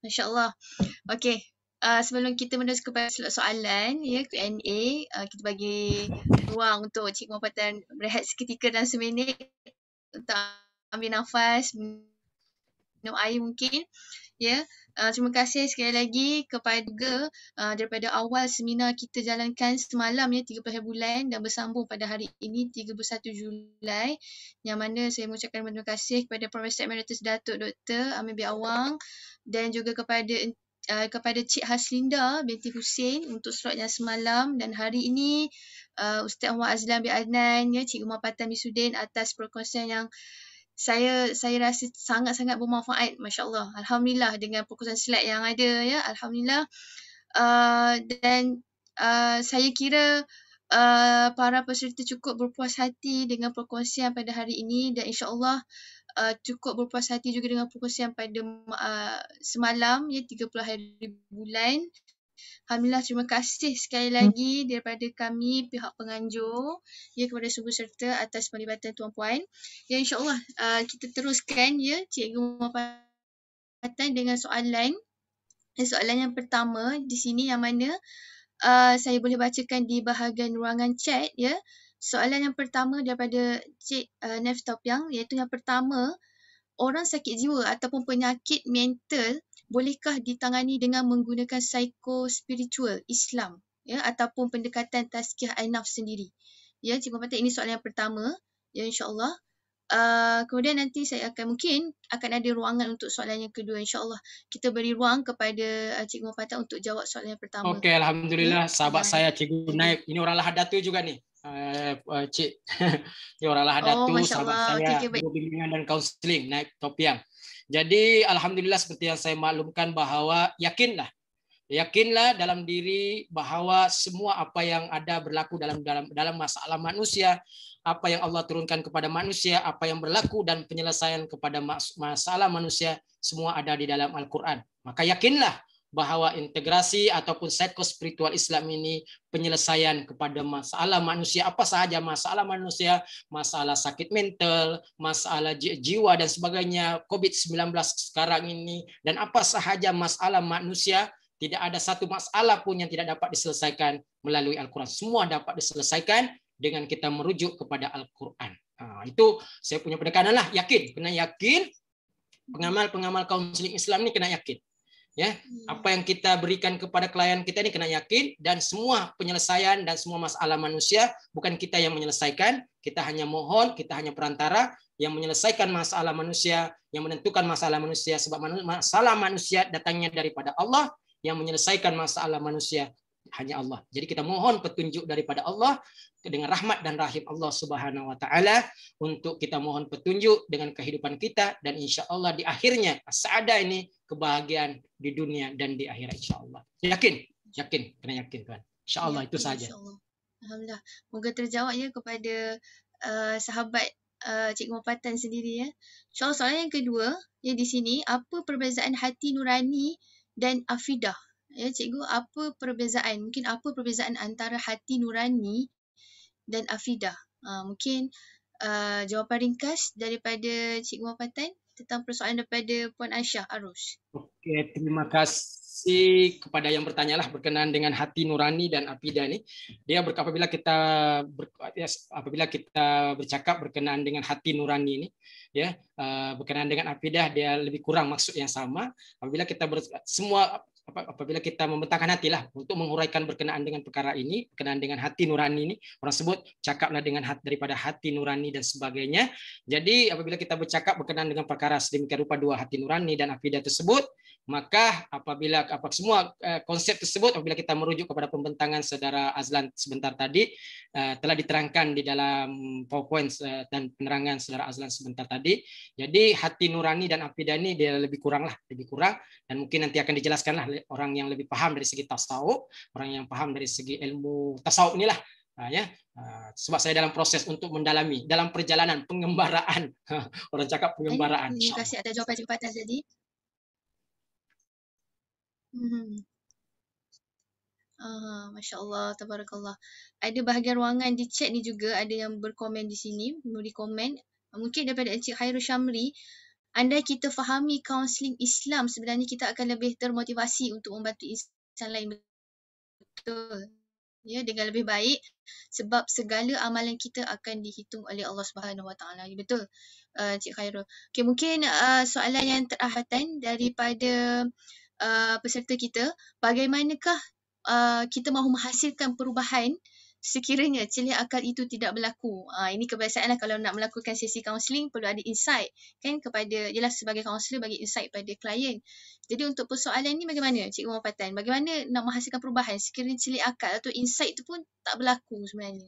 Masya Allah. Okey. Sebelum kita menerus kepada slot soalan, Q&A, kita bagi ruang untuk Cikgu Muhammad berehat seketika dalam seminit untuk ambil nafas, minum air mungkin. Terima kasih sekali lagi kepada daripada awal seminar kita jalankan semalam 30 bulan dan bersambung pada hari ini 31 Julai, yang mana saya mengucapkan terima kasih kepada Profesor Emeritus Datuk Dr. Amir bin Awang dan juga kepada Cik Haslinda binti Hussein untuk slot yang semalam, dan hari ini Ustaz Muhammad Azlan bin Adnan, Cikgu Muhammad Patan Misudin atas perkongsian yang saya rasa sangat-sangat bermanfaat, Masya Allah. Alhamdulillah dengan perkongsian slide yang ada, Alhamdulillah. Dan saya kira para peserta cukup berpuas hati dengan perkongsian pada hari ini, dan insya-Allah cukup berpuas hati juga dengan perkongsian pada semalam 30 hari bulan. Alhamdulillah, terima kasih sekali lagi daripada kami pihak penganjur kepada semua peserta atas pelibatan tuan-puan. Insya-Allah kita teruskan Cikgu Muhammad dengan soalan. Soalan yang pertama di sini yang mana saya boleh bacakan di bahagian ruangan chat. Soalan yang pertama daripada Cik Nef Topiang, iaitu yang pertama, orang sakit jiwa ataupun penyakit mental bolehkah ditangani dengan menggunakan psikospiritual Islam ataupun pendekatan tazkiyah an-nafs sendiri? Cikgu Muhammad, ini soalan yang pertama. Insya-Allah. Kemudian nanti saya mungkin akan ada ruangan untuk soalan yang kedua, insya-Allah. Kita beri ruang kepada Cikgu Muhammad untuk jawab soalan yang pertama. Okey, alhamdulillah sahabat saya Cikgu Naib. Ini orang Lahad Datu juga nih. Cik. Dia orang Lahad Datu, sahabat saya, guru bimbingan dan kaunseling Naib Topiang. Jadi alhamdulillah seperti yang saya maklumkan bahawa yakinlah dalam diri bahawa semua apa yang ada berlaku dalam masalah manusia, apa yang Allah turunkan kepada manusia, apa yang berlaku dan penyelesaian kepada masalah manusia, semua ada di dalam Al-Quran. Maka yakinlah bahawa integrasi ataupun psikospiritual Islam ini penyelesaian kepada masalah manusia, apa sahaja masalah manusia, masalah sakit mental, masalah jiwa dan sebagainya, COVID-19 sekarang ini, dan apa sahaja masalah manusia. Tidak ada satu masalah pun yang tidak dapat diselesaikan melalui Al-Quran. Semua dapat diselesaikan dengan kita merujuk kepada Al-Quran. Itu saya punya penekanan lah, yakin. Kena yakin, pengamal kaunseling Islam ini kena yakin. Apa yang kita berikan kepada klien kita ini kena yakin, dan semua penyelesaian dan semua masalah manusia bukan kita yang menyelesaikan, kita hanya mohon, kita hanya perantara yang menyelesaikan masalah manusia, yang menentukan masalah manusia, sebab masalah manusia datangnya daripada Allah, yang menyelesaikan masalah manusia hanya Allah. Jadi kita mohon petunjuk daripada Allah dengan rahmat dan rahim Allah Subhanahu wa taala, untuk kita mohon petunjuk dengan kehidupan kita, dan insya-Allah di akhirnya sa'adah ini kebahagiaan di dunia dan di akhirat insya-Allah. Yakin, kena yakin Tuhan. Insya-Allah itu saja. Alhamdulillah. Moga terjawab kepada sahabat Cikgu Muhammad sendiri. Insya-Allah soalan yang kedua di sini, apa perbezaan hati nurani dan afidah? Cikgu, apa perbezaan? Mungkin apa perbezaan antara hati nurani dan afidah? Mungkin jawapan ringkas daripada Cikgu Muhammad tentang persoalan daripada Puan Aisyah Arus. Okey, terima kasih kepada yang bertanya lah berkenaan dengan hati nurani dan afidah ini. Dia apabila kita bercakap berkenaan dengan hati nurani ini, berkenaan dengan afidah, dia lebih kurang maksud yang sama. Apabila kita membentangkan hati lah untuk menguraikan berkenaan dengan perkara ini, berkenaan dengan hati nurani ini, orang sebut cakaplah dengan daripada hati nurani dan sebagainya. Jadi apabila kita bercakap berkenaan dengan perkara sedemikian rupa dua hati nurani dan afidah tersebut, maka apabila semua konsep tersebut, apabila kita merujuk kepada pembentangan Saudara Azlan sebentar tadi, telah diterangkan di dalam PowerPoint dan penerangan Saudara Azlan sebentar tadi. Jadi hati nurani dan afidah ini dia lebih kurang, dan mungkin nanti akan dijelaskanlah orang yang lebih paham dari segi tasawuf, orang yang paham dari segi ilmu tasawuf inilah Sebab saya dalam proses untuk mendalami, dalam perjalanan pengembaraan. Orang cakap pengembaraan. Terima kasih atas jawapan cepatan tadi. Masya Allah, tabarakallah. Ada bahagian ruangan di chat ni juga ada yang berkomen di sini, memberi komen. Mungkin daripada Encik Khairul Syamri, andai kita fahami kaunseling Islam, sebenarnya kita akan lebih termotivasi untuk membantu insan lain. Betul. Ya, dengan lebih baik sebab segala amalan kita akan dihitung oleh Allah Subhanahu Wa Taala. Betul, Cik Khairul. Okey, mungkin soalan yang terakhir daripada peserta kita, bagaimanakah kita mahu menghasilkan perubahan sekiranya celik akal itu tidak berlaku. Ini kebiasaanlah kalau nak melakukan sesi kaunseling perlu ada insight kan kepada, jelas sebagai kaunselor bagi insight pada klien. Jadi untuk persoalan ni bagaimana Cikgu Muhammad Patan? Bagaimana nak menghasilkan perubahan sekiranya celik akal atau insight itu pun tak berlaku sebenarnya?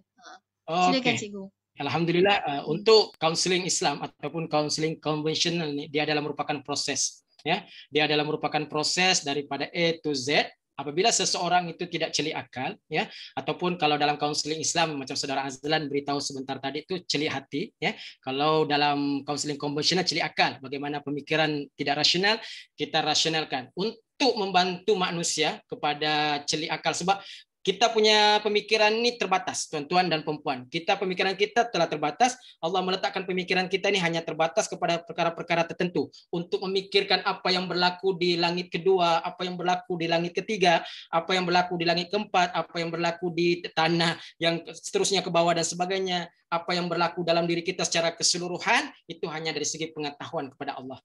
Silakan Cikgu. Alhamdulillah, untuk kaunseling Islam ataupun kaunseling konvensional ni dia adalah merupakan proses, ya. Dia adalah merupakan proses daripada A to Z. Apabila seseorang itu tidak celik akal, ya, ataupun kalau dalam kaunseling Islam macam saudara Azlan beritahu sebentar tadi itu celik hati, ya. Kalau dalam kaunseling konvensional celik akal, bagaimana pemikiran tidak rasional kita rasionalkan untuk membantu manusia kepada celik akal, sebab kita punya pemikiran ini terbatas, tuan-tuan dan perempuan. Pemikiran kita telah terbatas. Allah meletakkan pemikiran kita ini hanya terbatas kepada perkara-perkara tertentu. Untuk memikirkan apa yang berlaku di langit kedua, apa yang berlaku di langit ketiga, apa yang berlaku di langit keempat, apa yang berlaku di tanah yang seterusnya ke bawah dan sebagainya, apa yang berlaku dalam diri kita secara keseluruhan, itu hanya dari segi pengetahuan kepada Allah.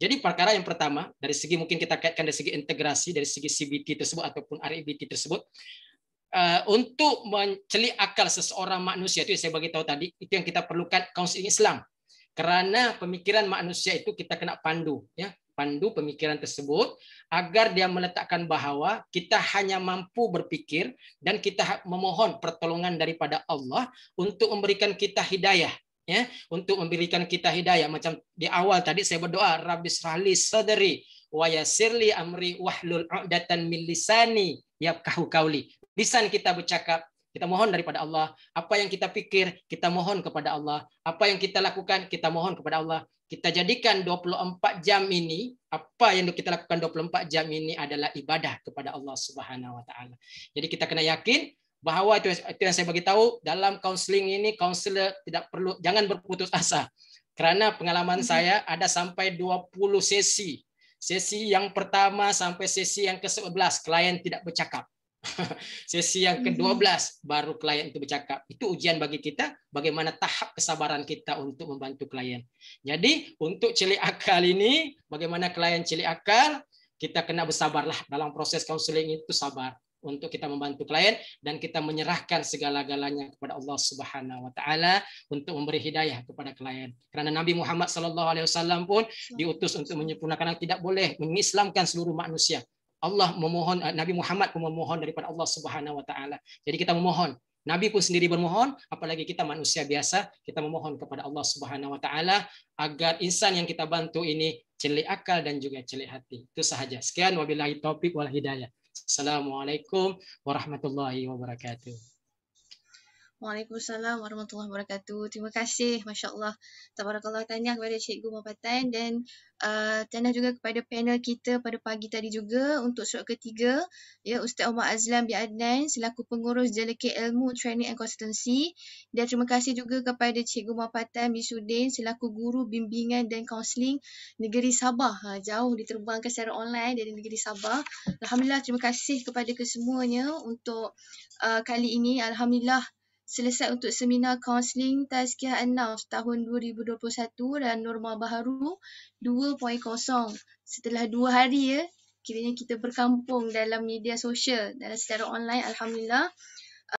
Jadi perkara yang pertama, dari segi mungkin kita kaitkan dari segi integrasi, dari segi CBT tersebut ataupun REBT tersebut, untuk mencelik akal seseorang manusia, itu yang saya bagi tahu tadi, itu yang kita perlukan kaunseling Islam. Kerana pemikiran manusia itu kita kena pandu, ya, pandu pemikiran tersebut agar dia meletakkan bahawa kita hanya mampu berpikir dan kita memohon pertolongan daripada Allah untuk memberikan kita hidayah, ya, untuk memberikan kita hidayah. Macam di awal tadi saya berdoa, Rabbis rahli sadri wa yassirli amri wahlul 'uqdatan min lisani yafqahu qauli. Lisan kita bercakap, kita mohon daripada Allah. Apa yang kita pikir, kita mohon kepada Allah. Apa yang kita lakukan, kita mohon kepada Allah. Kita jadikan 24 jam ini, apa yang kita lakukan 24 jam ini adalah ibadah kepada Allah Subhanahu Wa Taala. Jadi kita kena yakin bahawa itu yang saya bagi tahu dalam kaunseling ini, kaunselor tidak perlu, jangan berputus asa. Kerana pengalaman saya ada sampai 20 sesi. Sesi yang pertama sampai sesi yang ke-11 klien tidak bercakap. Sesi yang ke-12 baru klien itu bercakap. Itu ujian bagi kita bagaimana tahap kesabaran kita untuk membantu klien. Jadi untuk celik akal ini, bagaimana klien celik akal, kita kena bersabarlah dalam proses kaunseling itu, sabar untuk kita membantu klien dan kita menyerahkan segala-galanya kepada Allah Subhanahu Wa Taala untuk memberi hidayah kepada klien. Kerana Nabi Muhammad SAW pun diutus untuk menyempurnakan, tidak boleh mengislamkan seluruh manusia. Allah memohon, Nabi Muhammad pun memohon daripada Allah Subhanahu Wa Taala. Jadi kita memohon. Nabi pun sendiri bermohon, apalagi kita manusia biasa, kita memohon kepada Allah Subhanahu Wa Taala agar insan yang kita bantu ini celik akal dan juga celik hati. Itu sahaja. Sekian, wabillahi taufik wal hidayah. Assalamualaikum warahmatullahi wabarakatuh. Waalaikumsalam warahmatullahi wabarakatuh. Terima kasih, Masya Allah. Tabarakallah, tahniah kepada Cikgu Muhammad Patan dan tahniah juga kepada panel kita pada pagi tadi juga untuk slot ketiga, ya, Ustaz Omar Azlan bin Adnan selaku pengurus Delegate Ilmu Training and Consultancy, dan terima kasih juga kepada Cikgu Muhammad Patan bin Sudin selaku guru bimbingan dan kaunseling negeri Sabah. Jauh diterbangkan secara online dari negeri Sabah. Alhamdulillah, terima kasih kepada kesemuanya untuk kali ini. Alhamdulillah selesai untuk seminar kaunseling Tazkiyah An-Nafs tahun 2021 dan norma baharu 2.0. Setelah 2 hari, ya, kiranya kita berkampung dalam media sosial dan secara online. Alhamdulillah.